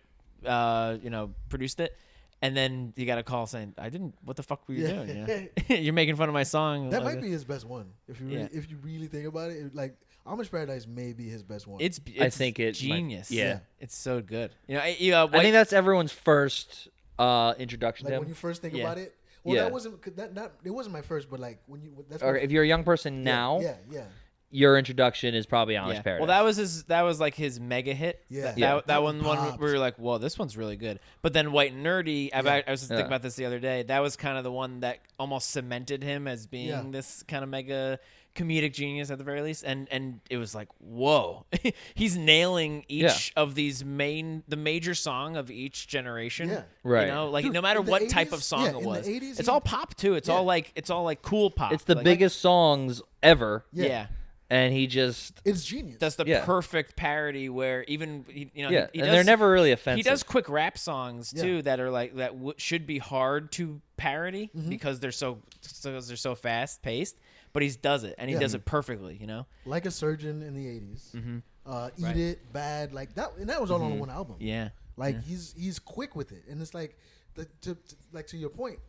produced it. And then you got a call saying, "I didn't. What the fuck were you doing? You know? You're making fun of my song." That Like, might be his best one. If you really, Yeah. if you really think about it, like Amish Paradise may be his best one. It's I think it might- genius. yeah. It's so good. I I think that's everyone's first introduction like to when him. you first think Yeah. about it. Well, Yeah. that wasn't it wasn't my first, but like when you that's Or my- if you're a young person now, yeah. your introduction is probably Amish yeah. Paradise. Well, that was like his mega hit. Yeah. That, Yeah. that That one one where popped. we were like, "Whoa, this one's really good." But then White and Nerdy, I was just thinking Yeah. about this the other day. That was kind of the one that almost cemented him as being Yeah. this kind of mega comedic genius at the very least. And it was like, whoa, he's nailing each of these the major song of each generation. Yeah. Right. You know, like Dude, no matter in the what type 80s of song yeah, it in the was, 80s, it's all pop too. It's Yeah. all like cool pop. it's the Like, biggest songs ever, Yeah. and he just It's genius. That's the Yeah. perfect parody where even he and does, they're never really offensive. he does quick rap songs too Yeah. that are like that should be hard to parody Mm-hmm. because they're so fast paced, but he does it and he Yeah. does it perfectly. Like a Surgeon in the 80s. Mm-hmm. Eat Right. It, Bad, like that, and that was all on one album. Yeah. Like he's quick with it, and it's like to your point,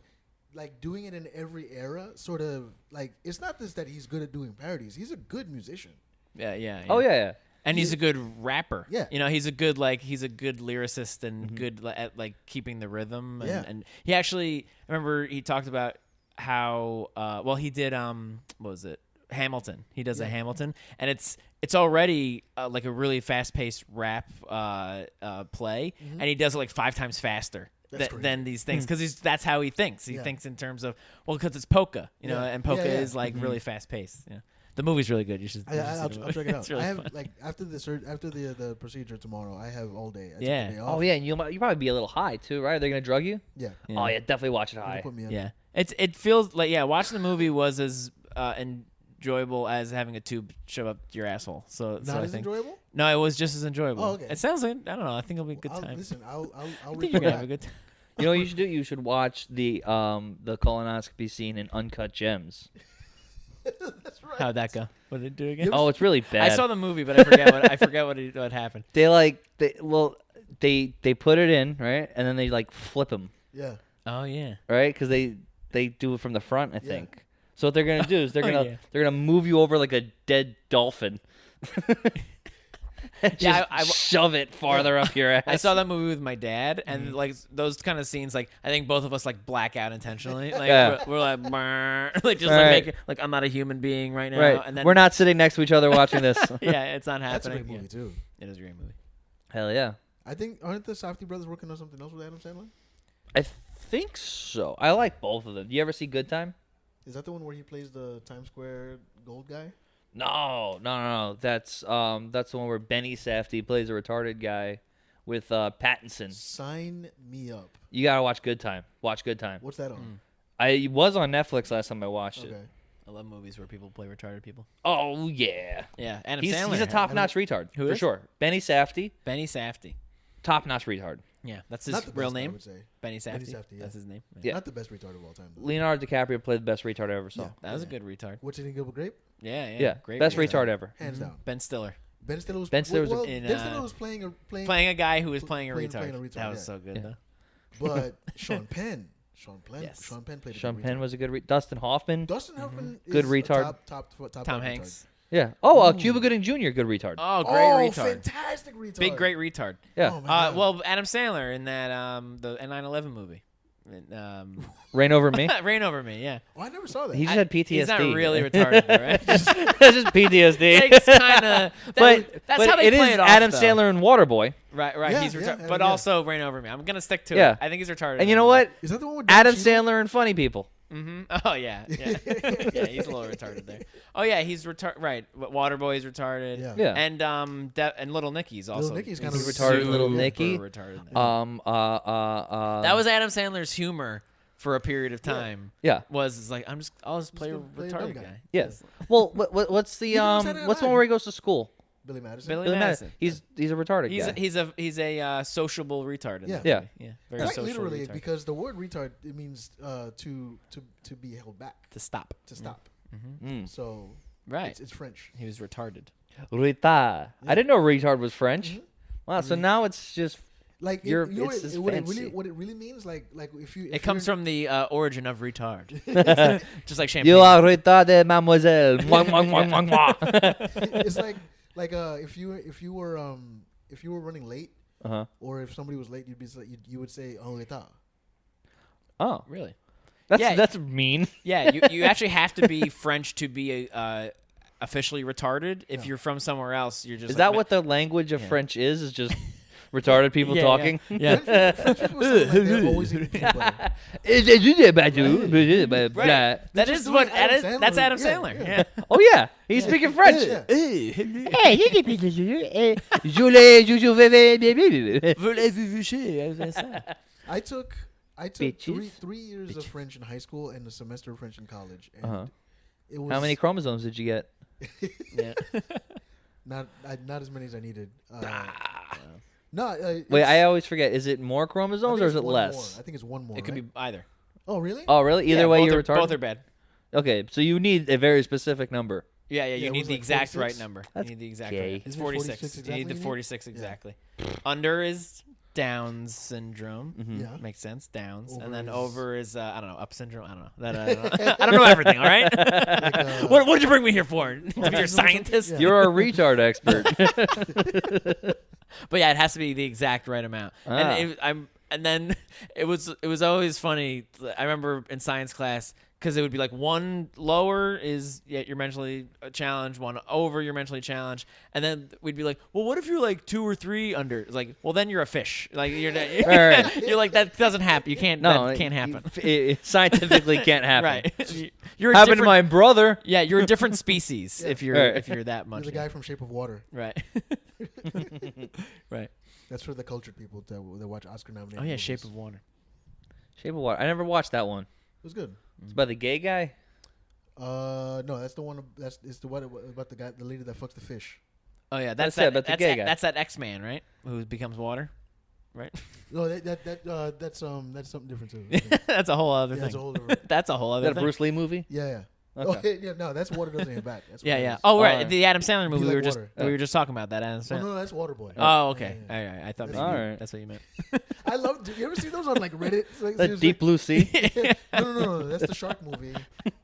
like doing it in every era, sort of like it's not this that he's good at doing parodies. He's a good musician. Yeah. Oh yeah. And he's a good rapper. Yeah. He's a good lyricist and good at like keeping the rhythm. And, Yeah. and he actually, I remember he talked about how, he did, what was it? Hamilton. He does a Hamilton, and it's already like a really fast-paced rap play, and he does it like 5 times faster than these things because that's how he thinks. He thinks in terms of because it's polka, and polka is like really fast-paced. Yeah. The movie's really good. You should. I'll check it out. Really I have fun. like after the procedure tomorrow. I have all day. I took Yeah. the day off. Oh yeah, and you probably be a little high too, right? Are they gonna drug you? Yeah. Oh yeah, definitely watch it They're high. gonna put me in. Yeah, it feels like watching the movie was as enjoyable as having a tube shove up your asshole. So Not I as think enjoyable. no, it was just as enjoyable. Oh, okay. It sounds like I don't know. I think it'll be a good time. Listen, I'll I read think you're for gonna have a that. good time. You know what you should do? You should watch the colonoscopy scene in Uncut Gems. That's right. How'd that go? What did it do again? Oh, it's really bad. I saw the movie, but I forget what happened. They put it in, right, and then they like flip him, Yeah. Oh yeah. right, because they do it from the front, I think. So what they're gonna do is they're gonna move you over like a dead dolphin. And just I shove it farther up your ass. I saw that movie with my dad, and like those kind of scenes, like I think both of us like black out intentionally. Like we're like, "Brr," like just like make like I'm not a human being right now. Right. And then We're not sitting next to each other watching this. yeah, it's not That's a happening. great movie too. It is a great movie. Hell yeah. I think aren't the Safdie brothers working on something else with Adam Sandler? I think so. I like both of them. Do you ever see Good Time? Is that the one where he plays the Times Square gold guy? No. That's the one where Benny Safdie plays a retarded guy with Pattinson. Sign me up. You gotta watch Good Time. Watch Good Time. What's that on? I was on Netflix last time I watched Okay. it. I love movies where people play retarded people. Oh yeah. Yeah, Adam He's Sandler. a top-notch retard Who for is? sure. Benny Safdie, Benny Safdie. top-notch retard. Yeah, that's his Not the real best, I name. would say. Benny Safdie. Benny Safdie, yeah. That's his name. Yeah. Not the best retard of all time. Though. Leonardo DiCaprio played the best retard I ever saw. Yeah. That was a good retard. What's in Gilbert Grape? Yeah. Great best retard. retard ever. Hands down. Ben Stiller. Ben Stiller was Ben Stiller was well, in, Ben Stiller was playing Playing a guy who was playing a playing retard. a retard, That was yeah. so good, Yeah. though. but Sean Penn Yes. Sean Penn played a Sean good Penn retard. was a good Dustin Hoffman. Dustin Hoffman is Good a retard. top Tom retard. Hanks. Yeah. Oh, Cuba Gooding Jr. Good retard. Oh, great retard. Fantastic retard. Big great retard. Yeah. Oh, my God. Well, Adam Sandler in that the 9/11 movie. Reign Over Me. Reign Over Me, yeah. Oh, I never saw that. He just had PTSD. He's not really retarded, though, right? That's just PTSD. It's kind of, but that's but how they it play is it off, Adam though. Sandler and Waterboy. Right. Yeah, He's retarded, yeah, but yeah. also Reign Over Me. I'm gonna stick to Yeah. it. I think he's retarded. And you know what? Is that the one with Adam Don Cheadle? Sandler and Funny People. Mm-hmm. Oh yeah. Yeah, he's a little retarded there. Oh yeah, he's retarded. Right. Waterboy is retarded. Yeah. Yeah. And Little Nicky's also. Nicky's he's kinda retarded. Little super Nicky. retarded. That That was Adam Sandler's humor for a period of time. Yeah. Was like I'll just play a gonna play a retarded dumb guy. guy. Yeah. Well, what's the Even on Saturday Night what's the one Live. where he goes to school? Billy Madison. Billy Madison. He's a retarded guy. He's a sociable retard. In Yeah. that Yeah. movie. Yeah. Very Quite social literally, retard. because the word retard it means to be held back, To stop. to stop. Mm. So Right. it's French. He was retarded. Retard. I didn't know retard was French. Wow. So now it's just Like You're- you know it's just what it fancy. really what it really means. Like if you It comes from the origin of retard. Just like champagne. you are retarded, mademoiselle. Mwah, mwah, mwah, mwah, mwah. it's like if you were running late Uh-huh. or if somebody was late you would say en retard. Oh, Really? that's Yeah. that's mean. Yeah, you actually have to be French to be officially retarded. If you're from somewhere else, you're just Is like, that what the language of French is? Is just retarded people Yeah, talking? Yeah. French people sound like they're always eating peanut butter. Right. That just is doing what Adam Adam, that's Sandler. Adam Yeah, Sandler. yeah. Yeah. Oh yeah, he's speaking French. Yeah. I took Bitches. three years of French in high school and a semester of French in college. And Uh-huh. it was How many chromosomes did you get? Yeah. not as many as I needed. No, Wait, it's- I always forget. Is it more I chromosomes think or it's is it one less? more. I think it's one more. It could right? be either. Oh, really? Oh, really? Either Yeah, way, both you're are, retarded. Both are bad. Okay, so you need a very specific number. Yeah, Yeah, you it need was the like exact 46? right number. That's You need the exact gay. right. It's Isn't it 46. 46 You need the exactly, 46 Yeah. exactly. Under is Down syndrome. Yeah. Makes sense. Downs. Over and then is- over is I don't know, up syndrome. I don't know. That I don't know. I don't know everything. All right. Like, What did you bring me here for? To be your scientist? Yeah. You're a retard expert. But yeah, it has to be the exact right amount. And then it was always funny. I remember in science class, because it would be like one lower is you're mentally challenged, one over you're mentally challenged, and then we'd be like, well, what if you're like 2 or 3 under? It's like, well, then you're a fish. Like you're Right. you're like, that doesn't happen. You can't. No, that can't happen. It scientifically can't happen. Right. You're a Happened to different. my brother. Yeah, you're a different species Yeah. if you're Right. if you're that much. You're the guy from Shape of Water. Right. Right. That's for the cultured people that watch Oscar nominated. Oh yeah, movies. Shape of Water. Shape of Water. I never watched that one. It was good. It's by the gay guy. No, that's the one. It's the one about the lady that fucks the fish. Oh yeah, That's that's it, but the gay guy. That's that X-Man, right? Who becomes water, right? No, that's something different too. I think. That's a whole other Yeah, thing. it's a whole different. That's a whole Is other that a thing. Bruce Lee movie? Yeah. Okay. Oh, yeah, no, that's Water Doesn't Hit Back. That's what Yeah, it yeah. is. Oh, right, Alright. the Adam Sandler movie. Like We were just water. we were just talking about that. Adam Oh, Sandler. no, that's Waterboy. Oh, okay. Yeah, All right. I thought That's maybe Alright. that's what you meant. I love. Do you ever see those on like Reddit? It's like, The seriously. Deep Blue Sea. No. That's the shark movie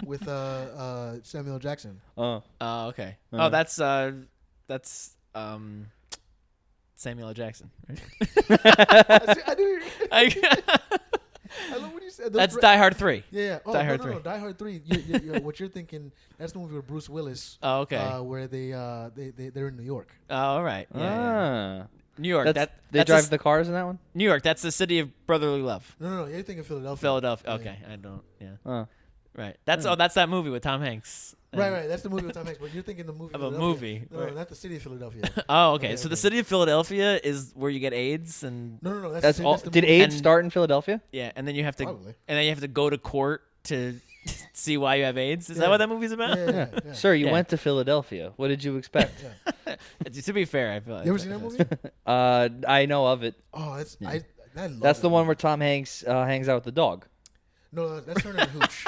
with Samuel Jackson. Oh. Oh, okay. Uh. Oh, that's Samuel L. Jackson. Right? I knew. I love what you said. Those That's Die Hard 3. Yeah. Oh, Die no, Hard no, 3. no. Die Hard 3. What you're thinking? That's the movie with Bruce Willis. Oh, okay. Where they're in New York. Oh, all right. Yeah. New York. They That's drive the cars in that one? New York. That's the city of brotherly love. No. You're thinking Philadelphia. Philadelphia. Yeah. Okay, I don't. Yeah. Oh. Right. That's that movie with Tom Hanks. Right. That's the movie with Tom Hanks. But you're thinking the movie Of a Philadelphia. movie, No, right. not the city of Philadelphia. Oh, okay. Okay, So the okay. city of Philadelphia is where you get AIDS and No. That's all. That's the Did movie. AIDS And- start in Philadelphia? yeah, and then you have to Probably. go to court to see why you have AIDS. Is that Yeah. what that movie's about? Yeah. Sir, you Yeah. went to Philadelphia. What did you expect? Yeah. To be fair, I feel like You ever seen that movie? I know of it. Oh, that's Yeah. I love That's that the one movie. where Tom Hanks hangs out with the dog. No, that's Turner and Hooch.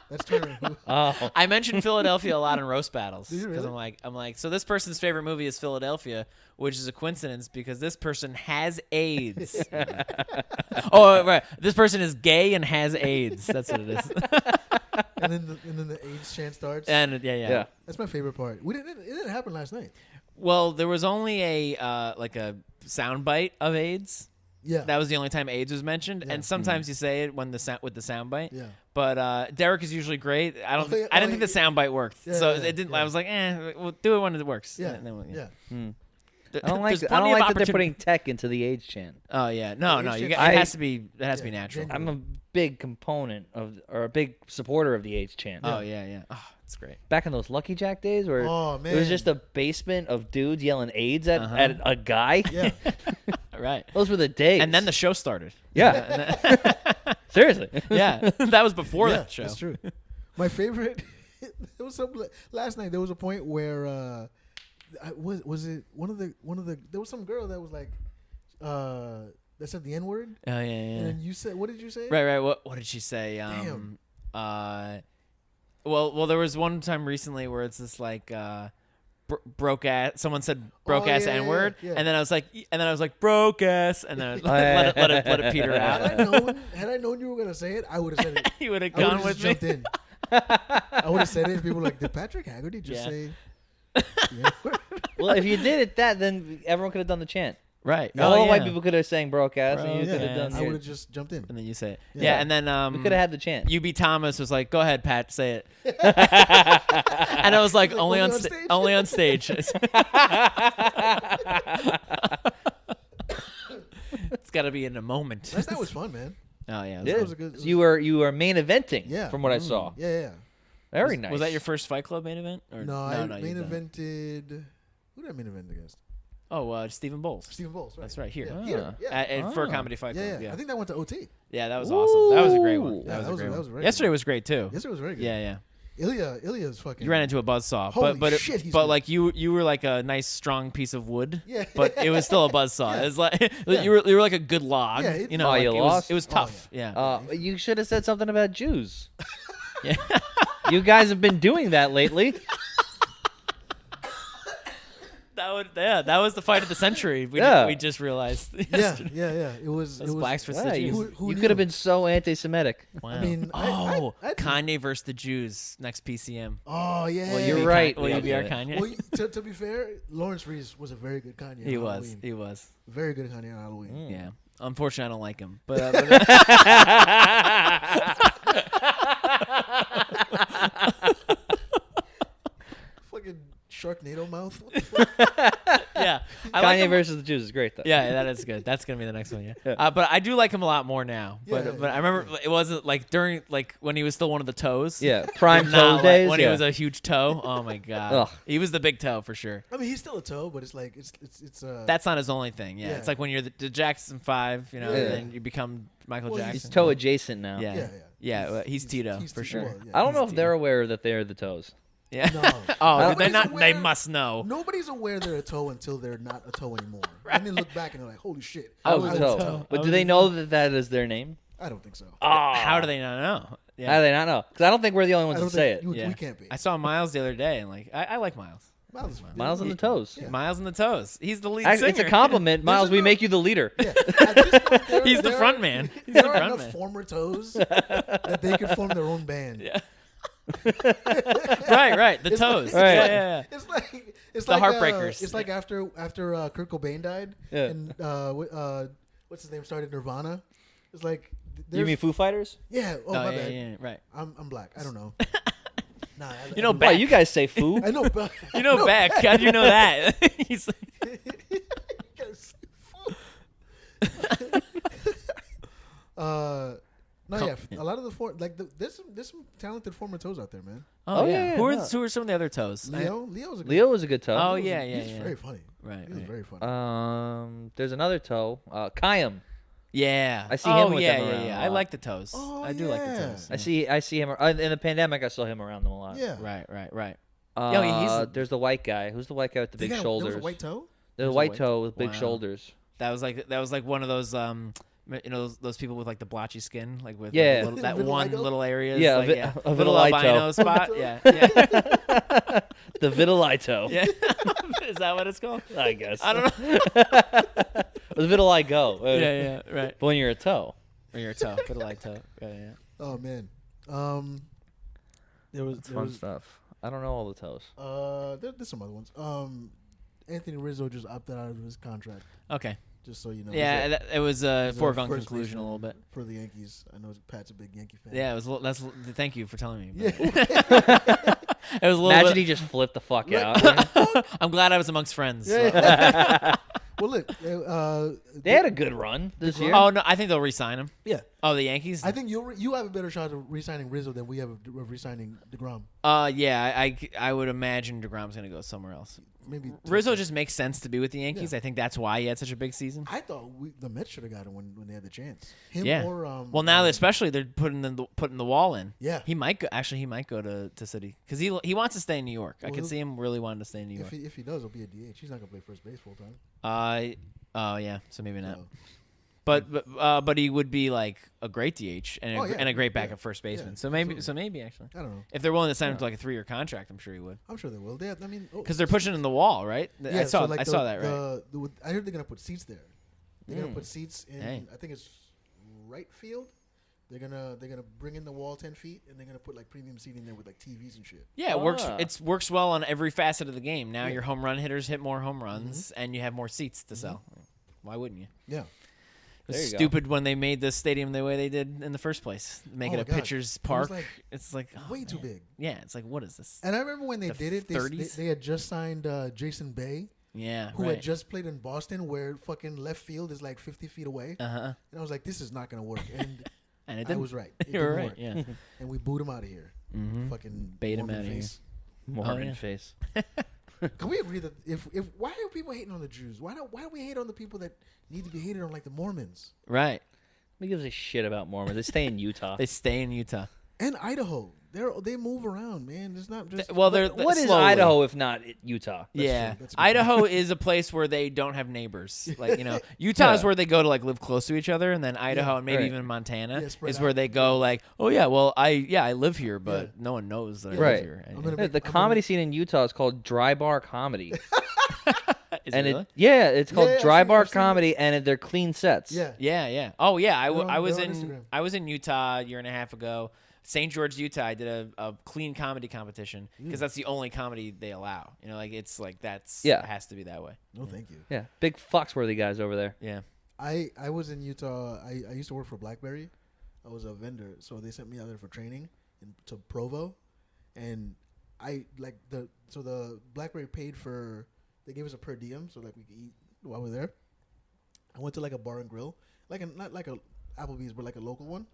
That's Turner and Hooch. Oh. I mentioned Philadelphia a lot in roast battles Did you because really? I'm like, so this person's favorite movie is Philadelphia, which is a coincidence because this person has AIDS. Oh, right, this person is gay and has AIDS. That's what it is. and then the AIDS chant starts. And yeah. That's my favorite part. It didn't happen last night. Well, there was only a like a soundbite of AIDS. Yeah. That was the only time AIDS was mentioned, Yeah. and sometimes you say it when with the soundbite. Yeah. But Derek is usually great. I Oh, yeah, didn't oh, think the soundbite worked, yeah, so yeah, it didn't. yeah. I was like, we'll do it when it works. Yeah. And then we'll- Yeah. Th- I don't like. there's I plenty don't of like that they're opportuni- putting tech into the AIDS chant. Oh yeah, no, The no. AIDS It chant- has to be. It has to be Yeah, natural. genuine. I'm a big component of, or a big supporter of the AIDS chant. Oh yeah. Oh, it's great. Back in those Lucky Jack days, where Oh, it was man. just a basement of dudes yelling AIDS at, Uh-huh. at a guy. Yeah. Right. Those were the days. And then the show started. yeah, seriously. Yeah, that was before Yeah, that show. that's true. My favorite. There was some last night. There was a point where was it one of the there was some girl that was like that said the N-word. Oh yeah, And yeah. then you said, what did you say? Right. What did she say? Damn. Well, there was one time recently where it's this like broke ass. Someone said broke ass yeah, N-word, yeah. and then I was like broke ass, and then let it peter Had out. I known you were gonna say it, I would have said it. You would have I would gone have with just me. jumped in. I would have said it. And people were like, did Patrick Haggerty just Yeah. say? Yeah. Well, if you did it that, then everyone could have done the chant. Right. All the yeah. white people could have sang broke ass, and you Broke could have ass. done. I your- would have just jumped in. And then you say it. Yeah. Yeah, and then we could have had the chant. UB Thomas was like, "Go ahead, Pat, say it." And I was like, Like, "Only only on on sta- stage?" only on stage." It's got to be in a moment. Last night was fun, man. Oh yeah. Yeah. That was a good. You were main eventing. Yeah. From what I saw. Yeah. Very nice. Was that your first Fight Club main event? Or No, I you've main done it. evented. Who did I main event against? Oh, Stephen Bowles. Stephen Bowles. Right. That's right, here. Yeah. Ah. Here. Yeah. For Ah. Comedy Fight Club. Yeah. Yeah. I think that went to OT. Yeah, that was awesome. That was a great one. Ooh. That was a great that one. was very Yesterday good. was great too. Yesterday was very good. Yeah. Ilya's fucking. You ran into a buzzsaw, Holy but shit, he's but good. like you were like a nice strong piece of wood. Yeah. But it was still a buzzsaw. Yeah. It's like Yeah. you were like a good log. Yeah, it- you know, Oh, like, you it lost? was Oh, tough. Yeah. You should have said something about Jews. Yeah. You guys have been doing that lately. That That was the fight of the century. We just realized. Yeah. It was blacks versus the Jews. You could have been so anti-Semitic. Wow. I mean, Kanye versus the Jews next PCM. Oh yeah. Well, you're right. Will you be our Kanye? Well, to be fair, Lawrence Reese was a very good Kanye. He on was. Halloween. He was. Very good Kanye on Halloween. Yeah. Unfortunately, I don't like him. But Fucking Sharknado mouth. yeah, I Kanye like him. versus the Jews is great though. Yeah, that is good. That's gonna be the next one. Yeah. But I do like him a lot more now. But I remember it wasn't like during when he was still one of the toes. Yeah, prime Not toe days. when yeah. he was a huge toe. Oh my god, Ugh. he was the big toe for sure. I mean, he's still a toe, but it's like it's. That's not his only thing. Yeah, Yeah. it's like when you're the Jackson 5, Yeah. and then you become Michael Jackson. He's toe adjacent now. Yeah. He's Tito for sure. Well, yeah, I don't know He's if they're aware that they're the toes. Yeah. No. Oh, they're Nobody's not. They aware- must know. Nobody's aware they're a toe until they're not a toe anymore. And they look back and they're like, "Holy shit, I was I a was toe. But do they know that that is their name? I don't think so. How do they not know? How do they not know? Because I don't think we're the only I ones don't that say it. think Yeah. we can't be. I saw Miles the other day, and I like Miles. Miles is fine. Miles on the toes. Yeah. Miles and the toes. He's the lead Actually, singer. it's a compliment, Miles. We enough- make you the leader. Yeah. At this point, He's the front man. He's There the are front enough man. former toes that they could form their own band. Yeah. right. The toes. Right. Yeah. It's The like Heartbreakers. it's like after Kurt Cobain died, Yeah. and what's his name started Nirvana. It's like You there's- mean Foo Fighters? yeah. Oh, my yeah, bad. yeah, right. I'm black. I don't know. Nah, You know, I Beck. Why you guys say Foo? I know. But You know Beck. How do you know that? He's like, no, yeah. A lot of the there's some talented former toes out there, man. oh, yeah. yeah, Who no. are some of the other toes? Leo's a good. Leo was a good toe. Oh, He's yeah. very funny. Right. He was very funny. There's another toe. Kayam. Yeah. I see him with yeah, them yeah, around yeah. a I lot. like the toes. Oh, I do like the yeah. toes. I see him in the pandemic. I saw him around them a lot. Yeah. Right. There's the white guy. Who's the white guy with the There big was shoulders? a white toe. There's a white toe with big shoulders. That was like one of those those people with like the blotchy skin, like with Yeah. like, that one Vitiligo? little area. Yeah, like, a little vitiligo. albino spot. Yeah. The vitiligo. Yeah. Is that what it's called? I guess. I don't know. The vitiligo. yeah, right. But when you're a toe. Or your toe, vitiligo toe. Yeah. Oh man. It's fun stuff. I don't know all the toes. There's some other ones. Anthony Rizzo just opted out of his contract. Okay. Just so you know. Yeah, it was a He's foregone first conclusion a baseman little bit. for the Yankees. I know Pat's a big Yankee fan. Yeah, it was. Thank you for telling me. Yeah. It was a little. Imagine bit, he just flipped the fuck out. I'm glad I was amongst friends. so. Well, look. They had a good run this year. Oh no, I think they'll re-sign him. Yeah. Oh, the Yankees. I think you have a better shot of re-signing Rizzo than we have of re-signing DeGrom. Yeah, I would imagine DeGrom's gonna go somewhere else. Maybe Rizzo just makes sense to be with the Yankees. Yeah. I think that's why he had such a big season. I thought the Mets should have got him when they had the chance. Him Yeah. or Well, now especially they're putting the wall in. Yeah. He might go. Actually, he might go to City because he wants to stay in New York. I Well, can see him really wanting to stay in New York. if he does, he'll be a DH. He's not gonna play first base full time. Oh yeah, so maybe not. So, But he would be like a great DH and Oh, yeah. and a great backup Yeah. first baseman. Yeah, so maybe actually, I don't know. if they're willing to sign him to like a 3-year contract, I'm sure he would. I'm sure they will. They have, I mean, Because they're pushing in the wall, right? I saw that right. I heard they're gonna put seats there. They're gonna put seats in. Hey. I think it's right field. They're gonna bring in the wall 10 feet, and they're gonna put like premium seating there with like TVs and shit. Yeah, it works. It works well on every facet of the game. Now Yeah. your home run hitters hit more home runs, and you have more seats to sell. Why wouldn't you? Yeah. It was There you go. stupid when they made the stadium the way they did in the first place, make Oh it my a God. pitcher's It was park. like It's like oh, way too man. big. Yeah, it's like what is this? And I remember when they The did it, 30s? they had just signed Jason Bay, Yeah, who right. had just played in Boston, where fucking left field is like 50 feet away. Uh-huh. And I was like, this is not gonna work. And And it I didn't. was right. It You were didn't right. work. Yeah. And we booed him out of here. Mhm. Fucking Bait him Mormon outta here. face. Mormon yeah. face. Can we agree that if why are people hating on the Jews? Why do we hate on the people that need to be hated on, like the Mormons Right. Who gives a shit about Mormons? They stay in Utah. They stay in Utah. and Idaho? They move around, man. It's not just Well, they're What is slowly. Idaho if not Utah? Yeah, true. That's a good Idaho is a place where they don't have neighbors. Like Utah is Yeah. where they go to like live close to each other, and then Idaho Yeah. and maybe Right. even Montana Yeah, spread is where out. they go. Like, oh yeah, well I live here, but no one knows that I Right. live here. I'm gonna Hey, make- the I'm comedy scene in Utah is called Dry Bar Comedy. Is and it really? it's called Yeah, Dry Bar I've seen it. Comedy, and they're clean sets. Yeah. Yeah. Oh yeah, They're on I was Instagram. in Utah a year and a half ago. St. George, Utah. I did a clean comedy competition because that's the only comedy they allow. You know, like it's like it has to be that way. No, thank you. Yeah, big Foxworthy guys over there. Yeah. I was in Utah. I used to work for BlackBerry. I was a vendor, so they sent me out there for training to Provo, and I like the BlackBerry paid for. They gave us a per diem, so like we could eat while we're there. I went to like a bar and grill, not like a Applebee's, but like a local one.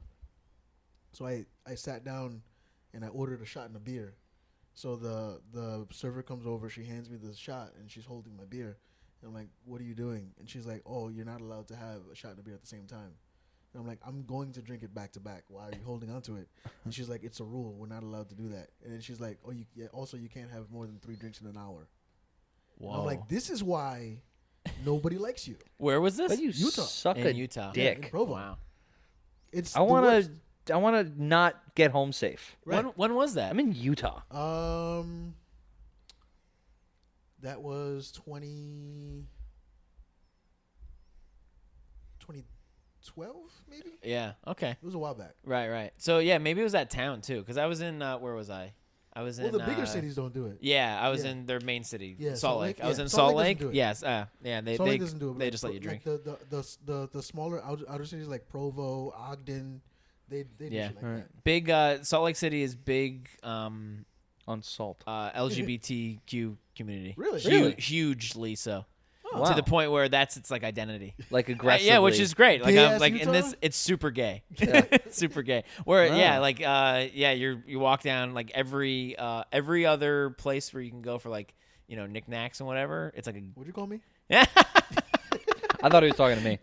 So I sat down, and I ordered a shot and a beer. So the server comes over, she hands me the shot, and she's holding my beer. And I'm like, "What are you doing?" And she's like, "Oh, you're not allowed to have a shot and a beer at the same time." And I'm like, "I'm going to drink it back to back. Why are you holding on to it?" And she's like, "It's a rule. We're not allowed to do that." And then she's like, "Oh, also you can't have more than 3 drinks in an hour." Whoa. And I'm like, "This is why nobody likes you." Where was this? But you Utah. suck In a Utah. dick. In Provo. Wow. It's I the want worst. to not get home safe. Right. When was that? I'm in Utah. That was 2012, maybe. Yeah. Okay. It was a while back. Right. So yeah, maybe it was that town too, because I was in where was I? I was in Well, the bigger cities don't do it. Yeah, I was Yeah. in their main city, Yeah, Salt Lake. I was yeah. in Salt Salt Lake Lake. doesn't do it. Yes. Yeah. Salt Lake doesn't do it. They just let you drink. Like the smaller outer cities like Provo, Ogden, they do Yeah. shit like Right. that. Big Salt Lake City is big On salt. LGBTQ community. Really? Hugely so. Wow. To the point where it's like identity. Like aggressively. Yeah, which is great. Like Gay-ass like in Utah? this, it's super gay. Yeah. Super gay. Where Wow. you walk down like every other place where you can go for like knickknacks and whatever. It's like What'd you call me? a I thought he was talking to me.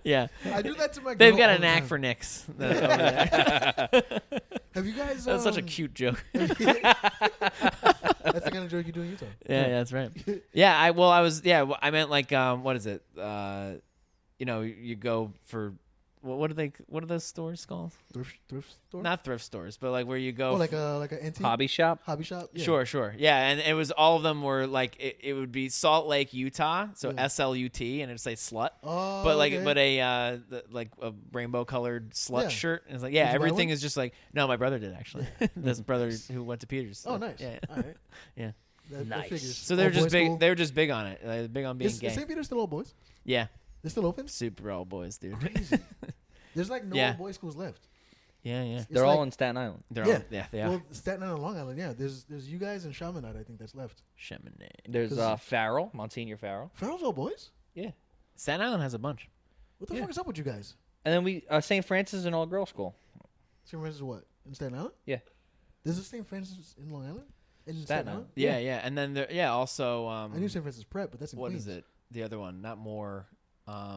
yeah. I do that to my. They've girl got all a the knack time. for nicks. That's over there. Have you guys? That's such a cute joke. That's the kind of joke you do in Utah. Yeah, that's right. Yeah, I meant like what is it? You go for what are those stores called? Thrift store. Not thrift stores, but like where you go. Oh, like an antique Hobby shop. hobby shop. Yeah. Sure. Yeah, and it was all of them were like it would be Salt Lake, Utah, so Yeah. SLUT, and it'd say slut. Oh, But like, okay. like a rainbow colored slut Yeah. shirt. And it's like, Did you buy everything one? is just like, no, my brother did actually. This brother who went to Peters. Oh, nice. Yeah. All right. Yeah. That Nice. figures. So they're All just boys big. school. They're just big on it. They're big on being Is gay. St. Peter's still all boys? Yeah, They're still open? super all boys, dude. Crazy. There's like no Yeah. all boys schools left. Yeah. It's They're all like- in Staten Island. They're Yeah. all they are. Well, Staten Island and Long Island, yeah. There's you guys and Chaminade, I think that's left. Chaminade. There's 'Cause- Farrell, Monsignor Farrell. Farrell's all boys? Yeah. Staten Island has a bunch. What the Yeah. fuck is up with you guys? And then we St. Francis is an all girl school. St. Francis is what? In Staten Island? Yeah. There's a St. Francis in Long Island? In Staten Island. Yeah. And then also I knew St. Francis Prep, but that's in what Queens. is it? The other one, not more.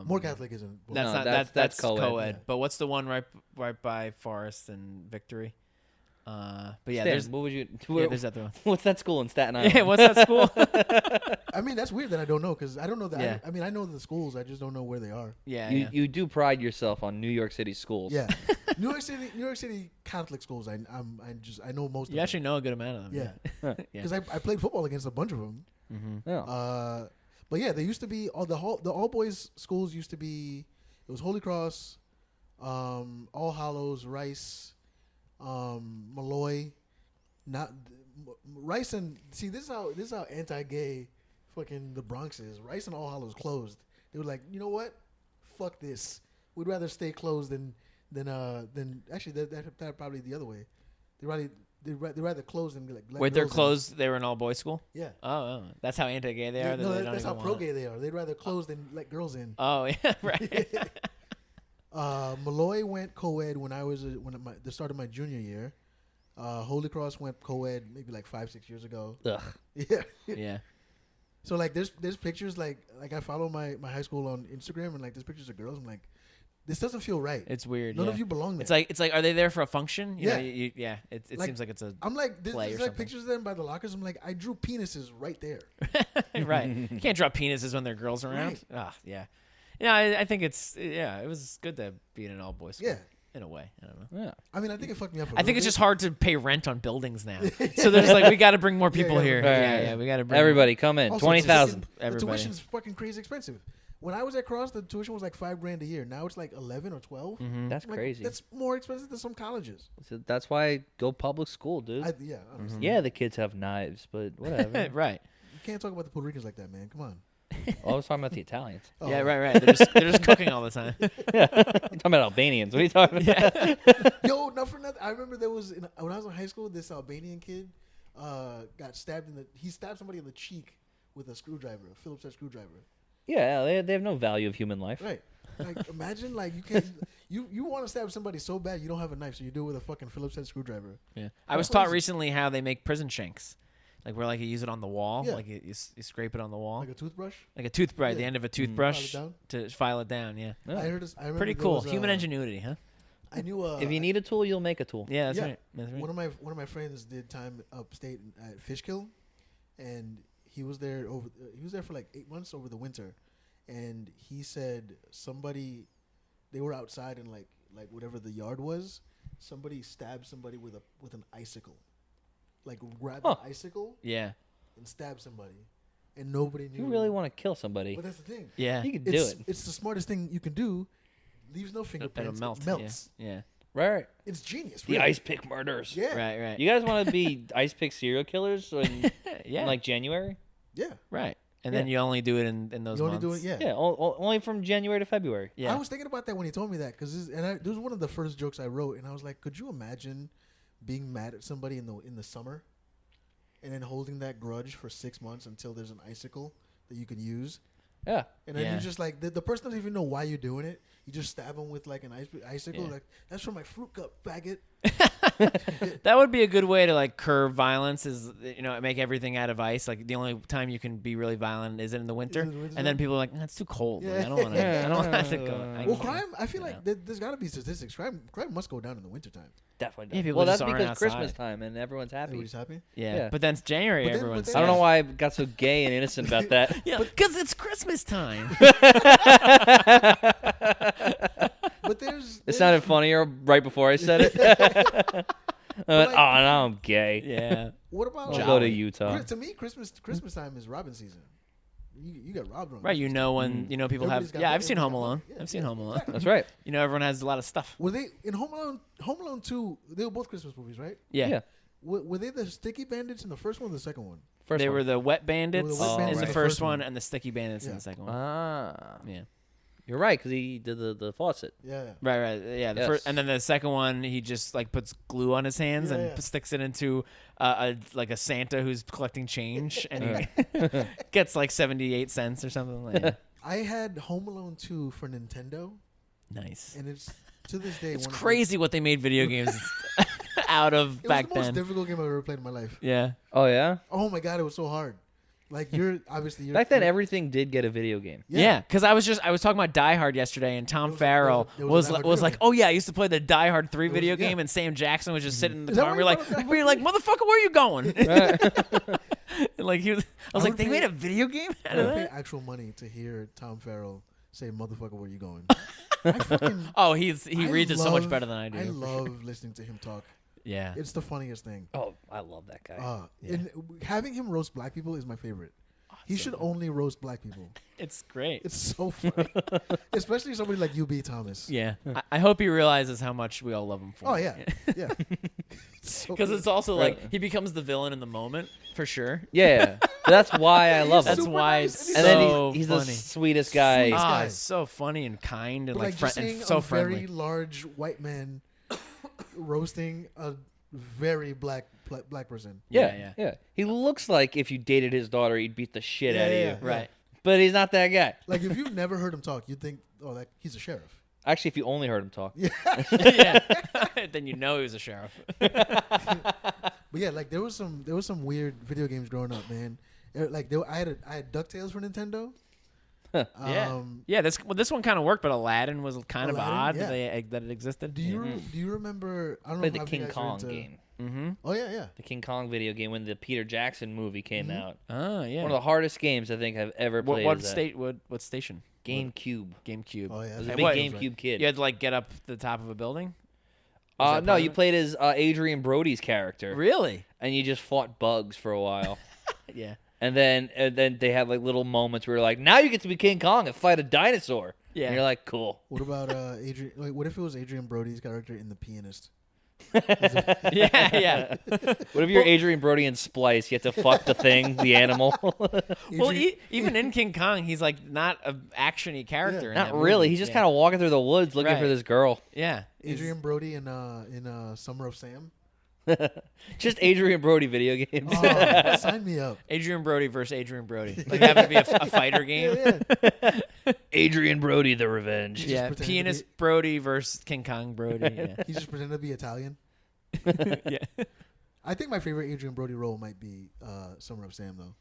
More Catholic isn't. That's No, not that's that's co-ed. co-ed. Yeah. But what's the one right by Forest and Victory? But yeah, Stan, there's what would you? there's that one. What's that school in Staten Island? Yeah, what's that school? I mean, that's weird that I don't know because I don't know that. Yeah. I mean, I know the schools. I just don't know where they are. Yeah, You yeah. you do pride yourself on New York City schools. Yeah. New York City Catholic schools. I know most of You them. actually know a good amount of them. Yeah. Yeah. Because I played football against a bunch of them. Mm-hmm. Yeah. But yeah, they used to be the all boys schools used to be. It was Holy Cross, All Hallows, Rice, Malloy, not Rice and see this is how anti-gay fucking the Bronx is. Rice and All Hallows closed. They were like, you know what? Fuck this. We'd rather stay closed than actually that probably the other way. They'd rather close than like let Wait, they're girls in. closed. They were an all boys school. Yeah. Oh, that's how anti-gay they are. that No, they don't that's how even pro want it. gay they are. They'd rather close than let girls in. Oh yeah, right. Malloy went co-ed when I was the start of my junior year. Holy Cross went co-ed maybe like 5-6 years ago. Ugh. Yeah. Yeah. So like there's pictures like I follow my high school on Instagram and like there's pictures of girls. I'm like, this doesn't feel right. It's weird. None yeah. of you belong there. It's like, are they there for a function? You Yeah. know, yeah. It Like, seems like it's a I'm like, play there's or like something. pictures of them by the lockers. I'm like, I drew penises right there. right. You can't draw penises when there are girls around. Right. Ah, yeah. Yeah, I think it was good to be in an all boys school. Yeah. in a way. I don't know. Yeah. I mean, I think it fucked me up. I think it's just hard to pay rent on buildings now. So there's like, we got to bring more people here. Right, Yeah, we got to bring everybody come in. Also, 20,000. The tuition's fucking crazy expensive. When I was at Cross, the tuition was like $5,000 a year. Now it's like 11 or 12. That's crazy. That's more expensive than some colleges. So that's why I go public school, dude. Yeah, honestly. Yeah, the kids have knives, but whatever. Right. You can't talk about the Puerto Ricans like that, man. Come on. I was talking about the Italians. Oh. Yeah, right. They're just cooking all the time. You're talking about Albanians. What are you talking about? Yo, not for nothing. I remember there was when I was in high school, this Albanian kid got stabbed he stabbed somebody in the cheek with a screwdriver, a Phillips head screwdriver. Yeah, they have no value of human life. Right. Like imagine like you can't you want to stab somebody so bad you don't have a knife, so you do it with a fucking Phillips head screwdriver. Yeah. I was taught recently how they make prison shanks. Like where like you use it on the wall, Yeah. like you scrape it on the wall, Like a toothbrush. like a toothbrush, Yeah. the end of a toothbrush File it to file it down. Yeah, Yeah. I remember pretty there cool. was, Human ingenuity, huh? I knew If you need a tool, you'll make a tool. Yeah, that's Yeah. right. That's right. one of my friends did time upstate at Fishkill, and he was there for like 8 months over the winter, and he said they were outside and like whatever the yard was, somebody stabbed somebody with an icicle, like grabbed an icicle Yeah, and stabbed somebody, and nobody knew. You really want to kill somebody? But that's the thing. yeah. You can do it. It's the smartest thing you can do. Leaves no fingerprints. It'll It melt. melts. Yeah. Right. It's genius. The really. ice pick murders. Yeah. Right. You guys want to be ice pick serial killers in, Yeah. in like January? Yeah. Right. And then you only do it in those You only months. do it. Yeah, only from January to February. Yeah. I was thinking about that when he told me that because this was one of the first jokes I wrote, and I was like, could you imagine being mad at somebody in the summer, and then holding that grudge for 6 months until there's an icicle that you can use, Yeah. and then Yeah. you just like the person doesn't even know why you're doing it. You just stab them with like an icicle, Yeah. like that's from my fruit cup, faggot. That would be a good way to like curb violence. Is make everything out of ice. Like the only time you can be really violent is in the winter, in the winter and then people are like, "It's too cold. Like, Yeah. I don't want to. I don't want to go." Well, crime. I feel like there's got to be statistics. Crime must go down in the wintertime. Definitely. Yeah, Does. people Well, just that's aren't because outside. Christmas time and everyone's happy. Everybody's happy. Yeah. Yeah. But then it's January. But then- Everyone's but then- I don't know why I got so gay and innocent about that. Yeah, because it's Christmas time. But there's It sounded funnier right before I said it. I went, like- oh, now I'm gay. Yeah. what about I'll like, go to Utah. To me, Christmas time is robbing season. You get robbed on Right. You know when people have. Everybody's got Yeah, I've money, seen Home everybody's got Alone. money. Yeah, I've seen yeah, Home Alone. exactly. That's right. Everyone has a lot of stuff. Were they in Home Alone 2? They were both Christmas movies, right? Yeah. Yeah. Were they the sticky bandits in the first one or the second one? First They one. were the wet bandits, They were the wet bandits in the in the first first one, one. and the sticky bandits in Yeah. the second one. Ah. Yeah. You're right, because he did the faucet. Yeah. Right. Yeah. The Yes. first, and then the second one, he just like puts glue on his hands Yeah, and yeah. sticks it into a Santa who's collecting change, and he gets like 78 cents or something. Like that. I had Home Alone 2 for Nintendo, Nice. and it's to this day It's one of crazy what they made video games out of the, back it was the most then. difficult game I've ever played in my life. Yeah. Oh, yeah? Oh my god, it was so hard. Like obviously Back then, everything did get a video game. Yeah, because I was talking about Die Hard yesterday, and Tom Farrell there was a Die Hard was video like, game. "Oh yeah, I used to play the Die Hard 3 video yeah. game," and Sam Jackson was just sitting in the Is that car, and where we're you like, got it? "We're like, motherfucker, where are you going?" And, like I was I like, would "They pay- made a video game I out of would pay that?" actual money to hear Tom Farrell say, "Motherfucker, where you going?" I fucking Oh, he I reads it so much love- better than I do. I love listening to him talk. Yeah. It's the funniest thing. Oh, I love that guy. And having him roast black people is my favorite. He should only roast black people. It's great. It's so funny, especially somebody like UB Thomas. Yeah. I hope he realizes how much we all love him for. Oh yeah, yeah. Because it's also like he becomes the villain in the moment for sure. Yeah. That's why I love That's him. super why nice, it's and And then so he's the funny. sweetest guy. Sweetest Ah, guy. it's so funny and kind and But like, like just and seeing so a friendly. very large white man roasting a very black person. Yeah. He looks like if you dated his daughter, he'd beat the shit Yeah, out of yeah, you. yeah. Right. But he's not that guy. Like if you've never heard him talk, you'd think, oh, that he's a sheriff. Actually, if you only heard him talk. Yeah. Then you know he was a sheriff. But yeah, like there was some weird video games growing up, man. Like I had DuckTales for Nintendo. Yeah. This one kind of worked, but Aladdin was kind of odd Aladdin, yeah. that it existed. Do you remember? I don't Played know the if you King guys are Kong into- game. Mm-hmm. Oh yeah. The King Kong video game when the Peter Jackson movie came out. Oh yeah. One of the hardest games I think I've ever played. what is that. state? What station? GameCube. GameCube. Oh yeah. I was a that's big right. GameCube kid. You had to like get up the top of a building. No, you played as Adrian Brody's character. Really? And you just fought bugs for a while. Yeah. And then they have like little moments where you're like, now you get to be King Kong and fight a dinosaur. Yeah. And you're like, cool. What about Adrian? Like, what if it was Adrian Brody's character in The Pianist? Yeah. What if you're Adrian Brody in Splice? You have to fuck the thing, the animal. Well, even in King Kong, he's like not an actiony character. Not really. He's just kind of walking through the woods looking for this girl. Yeah. Adrian Brody in Summer of Sam. Just Adrian Brody video games. Oh, sign me up. Adrian Brody versus Adrian Brody. Like having to be a fighter game. Yeah. Adrian Brody, the Revenge. Yeah. Pianist Brody versus King Kong Brody. Yeah. He just pretended to be Italian. Yeah. I think my favorite Adrian Brody role might be Summer of Sam, though.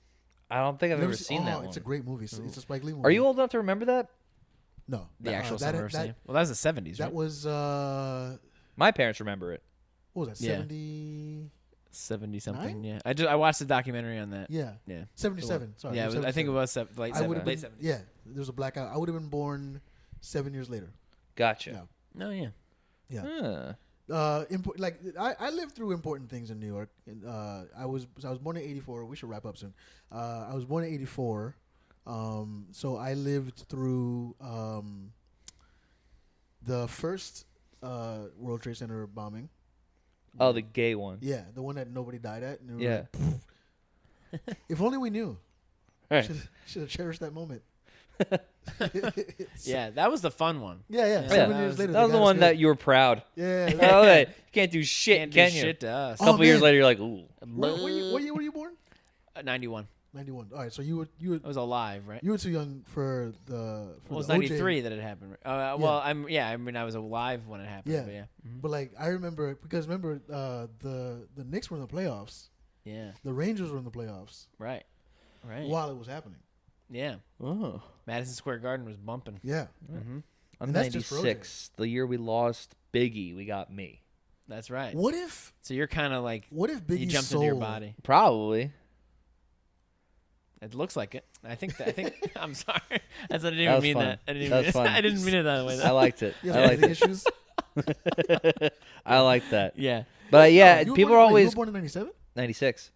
I don't think I've ever seen that one. It's a great movie. It's a Spike Lee movie. Are you old enough to remember that? No. The actual Summer of Sam. Well, that was the 70s, That right? was, My parents remember it. what was that, Yeah. 70? 70 something. 9? Yeah. I watched the documentary on that. Yeah. Yeah. 77. Sorry. Yeah, I think it was late I would 70s. have Late been, 70s. yeah, there was a blackout. I would have been born 7 years later. Gotcha. Oh, yeah. Yeah. Huh. I lived through important things in New York. And, I was born in '84. We should wrap up soon. I was born in '84, so I lived through the first World Trade Center bombing. Oh, the gay one. Yeah, the one that nobody died at. And Yeah. Like, if only we knew. Right. Should have cherished that moment. Yeah, that was the fun one. Yeah. Yeah. 7 Yeah. years later, That was the one that you were proud. Yeah. Oh, hey, you can't do shit, Can't can do you? shit to us. A couple years man. later, you're like, ooh. What year were you born? 91. 91. All right, so you were I was alive, right? you were too young for the. Well, it was the OJ. 93 that it happened. Well, I mean, I was alive when it happened. Yeah. But yeah. Mhm. But like I remember the Knicks were in the playoffs. Yeah. The Rangers were in the playoffs Right. Right. while it was happening. Yeah. Oh. Madison Square Garden was bumping. Yeah. Mm-hmm. I'm And that's just for 96. The year we lost Biggie, we got me. That's right. What if So you're kind of like Biggie's you jumped soul, into your body. Probably. It looks like it. I think. I'm sorry. I didn't That even was mean fun. that. I didn't That mean was fun. I didn't mean it that way. I liked it. You I have liked any it. issues? I like that. Yeah. But No, you were people born, are wait, always you were born in '97. 96.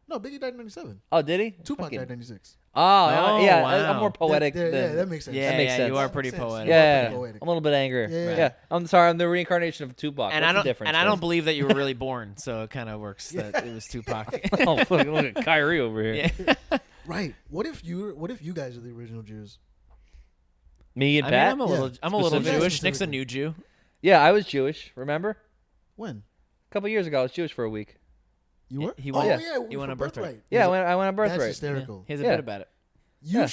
No, Biggie died in '97. Oh, did he? Tupac Fucking- died in '96. Oh, yeah. wow. I'm more poetic. Yeah, than, that makes sense. Yeah, That makes sense. you are That pretty makes sense. poetic. Yeah, Pretty poetic. I'm a little bit angry. Yeah. Yeah. I'm sorry. I'm the reincarnation of Tupac. And What's I the don't difference? and I don't believe that you were really born, so it kind of works that it was Tupac. Oh, fucking look at Kyrie over here. Yeah. Right. What if you guys are the original Jews? Me and I mean, Pat. I'm a little Specifically. Jewish. Nick's a new Jew. Yeah, I was Jewish. Remember? When? A couple years ago, I was Jewish for a week. You were? He oh went- yeah, he went for on birthright. Yeah, I went on That's birthright. hysterical. He has a Yeah. bit about it. You Yeah.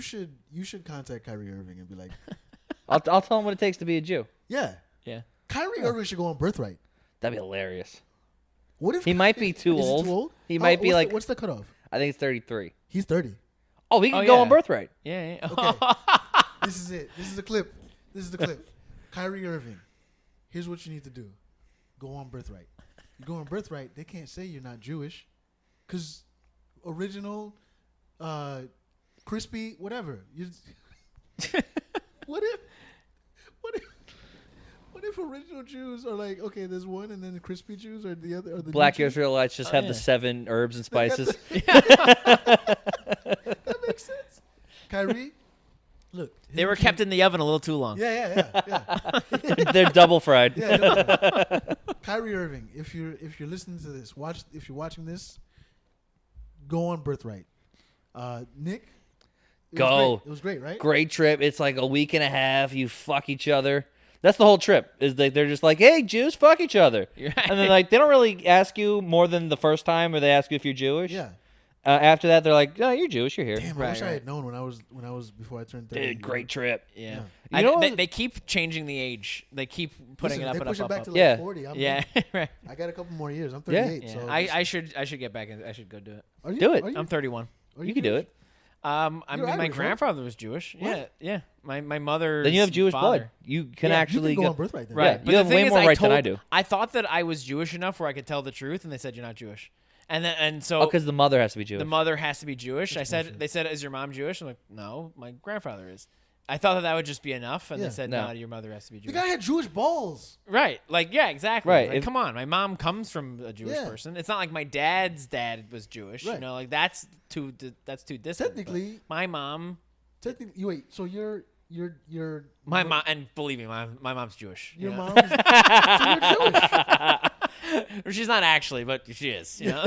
should contact Kyrie Irving and be like, I'll tell him what it takes to be a Jew. yeah, Yeah. Kyrie Irving should go on birthright. That'd be hilarious. What if He might be too is old. He too old? He might be like, what's the cutoff? I think it's 33. He's 30. Oh, he can Oh, go yeah. on birthright. Yeah. Okay. This is it. This is the clip. Kyrie Irving. Here's what you need to do. Go on birthright. You go on birthright, they can't say you're not Jewish. Because original, crispy, whatever. What if original Jews are like, okay, there's one, and then the crispy Jews are the other? Are the Black new Jews? Israelites just have yeah. the 7 herbs and spices. That makes sense. Kyrie, look. They were kept in the oven a little too long. Yeah. They're double fried. Yeah, no. Kyrie Irving, if you're listening to this, if you're watching this, go on birthright. Nick, Go. It was great, right? Great trip. It's like a week and a half. You fuck each other. That's the whole trip. Is they're just like, hey, Jews, fuck each other. Right. And then like they don't really ask you more than the first time, or they ask you if you're Jewish. Yeah. After that, they're like, no, you're Jewish. You're here. Damn, I Right, wish I right. had known when I was before I turned 30. Dude, great trip. Yeah. Yeah. You know they keep changing the age. They keep putting Listen, it up they and push up, it back up, to up. like Yeah. 40. I'm Yeah. Right. I got a couple more years. I'm Yeah. 38. Yeah. So I should get back in. I should go do it. Are you, Do it. Are you, I'm 31. are You can do Jewish? it. I You're mean, my Irish, right? grandfather was Jewish. What? Yeah. My mother. Then you have Jewish father. blood. You can Yeah, you actually You can go on birthright then. Right. Yeah, But you the have thing way is, more right than I do. I thought that I was Jewish enough where I could tell the truth, and they said you're not Jewish. And so Oh, because the mother has to be Jewish. the mother has to be Jewish. They said, "Is your mom Jewish?" I'm like, "No, my grandfather is." I thought that would just be enough, and Yeah. they said, No. no, your mother has to be The Jewish. guy had Jewish balls. Right. Like, yeah, exactly. Right. Like, come on. My mom comes from a Jewish Yeah. person. It's not like my dad's dad was Jewish. Right. You know, like that's too distant. but Technically, my mom, you wait. So your my mom, and believe me, my mom's Jewish. your you know? mom's so you're Jewish. She's not actually, but she is. You know.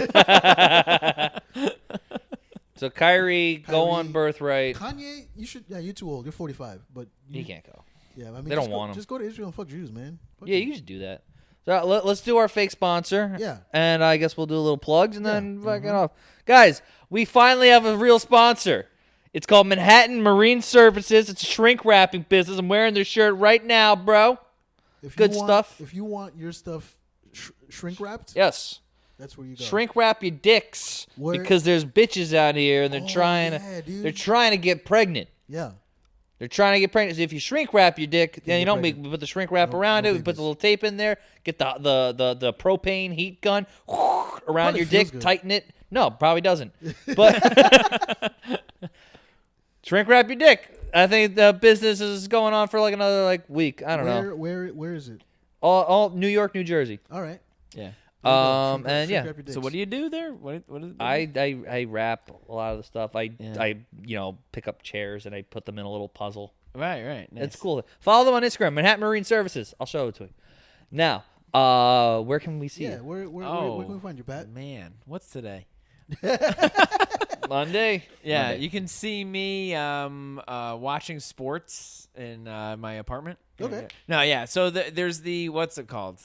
So Kyrie, go on birthright. Kanye, you should. Yeah, you're too old. You're 45, but He can't go. Yeah, I mean, They don't just go, want him. Just go to Israel and fuck Jews, man. Fuck Yeah, you should do that. So let's do our fake sponsor. Yeah. And I guess we'll do a little plugs and then fuck Mm-hmm. it off. Guys, we finally have a real sponsor. It's called Manhattan Marine Services. It's a shrink wrapping business. I'm wearing their shirt right now, bro. If Good you want, stuff. If you want your stuff shrink wrapped, Yes. that's where you go. Shrink wrap your dicks Where- because there's bitches out here and they're trying yeah, dude. they're trying to get pregnant. Yeah. They're trying to get pregnant. So if you shrink wrap your dick, then get you don't pregnant. we put the shrink wrap No- around no it. We put babies. the little tape in there. Get the propane heat gun around Probably your feels dick. good. Tighten it. No, probably doesn't. But shrink wrap your dick. I think the business is going on for like another week. I don't know. Where is it? All New York, New Jersey. All right. Yeah. And yeah. Shrink wrap your So what dicks. do you do there? What is it? I wrap a lot of the stuff. I Yeah. pick up chairs and I put them in a little puzzle. Right. Nice. It's cool. Follow them on Instagram, Manhattan Marine Services. I'll show it to you. Now, where can we see Yeah. you? Where can we find you, Pat? Man, what's today? Monday. Yeah, Monday. you can see me watching sports in my apartment. Okay. No, yeah. So there's the what's it called?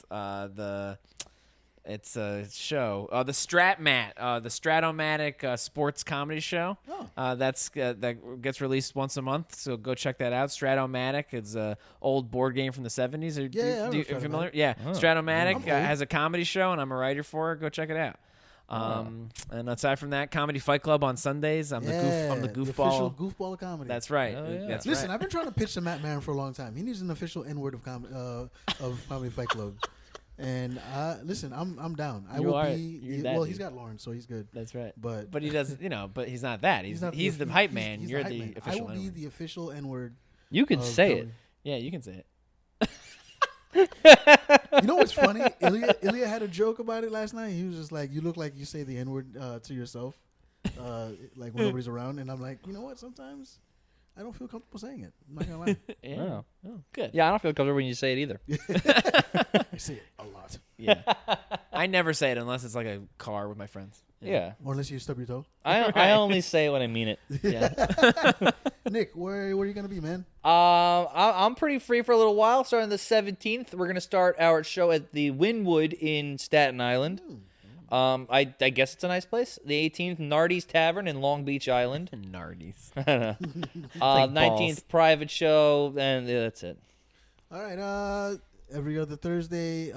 It's a show, the Strat-Mat, the Stratomatic sports comedy show. Oh. That gets released once a month, so go check that out. Stratomatic, it's a old board game from the 70s. Are Yeah, I know you Stratomatic. familiar? Yeah, Oh. Stratomatic I'm old. has a comedy show, and I'm a writer for it. Go check it out. And aside from that, Comedy Fight Club on Sundays. I'm the official goofball. goofball of comedy. That's right. Oh, yeah. That's Listen, right. I've been trying to pitch to Matt Maron for a long time. He needs an official N-word of Comedy Fight Club. And listen, I'm down. I You will are. be. You're that Well, dude. he's got Lawrence, so he's good. That's right. But he does, but he's not that. He's not the hype man. he's You're hype the man. official. I will be N-word. the official N-word. You can of say comedy. Yeah, you can say it. You know what's funny? Ilya had a joke about it last night. He was just like, "You look like you say the N-word to yourself, like when nobody's around." And I'm like, you know what? Sometimes I don't feel comfortable saying it. I'm not gonna lie. Yeah. Oh, good. Yeah, I don't feel comfortable when you say it either. I say it a lot. Yeah. I never say it unless it's like a car with my friends. Yeah. Or unless you stub your toe. I only say it when I mean it. Yeah. Nick, where are you gonna be, man? I'm pretty free for a little while. Starting the 17th, we're gonna start our show at the Wynwood in Staten Island. I guess it's a nice place. The 18th, Nardi's Tavern in Long Beach Island. Nardies. 19th, private show, and that's it. All right. Every other Thursday,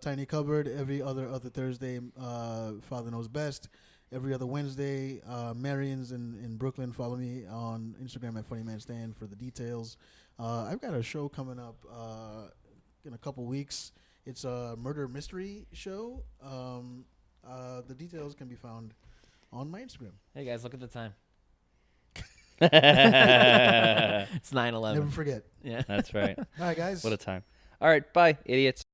Tiny Cupboard. Every other Thursday, Father Knows Best. Every other Wednesday, Marion's in Brooklyn. Follow me on Instagram at FunnyManStan for the details. I've got a show coming up in a couple weeks. It's a murder mystery show. The details can be found on my Instagram. Hey guys, look at the time. That's It's 9/11. Never forget. Yeah. All right. right, guys. What a time. All right, bye, idiots.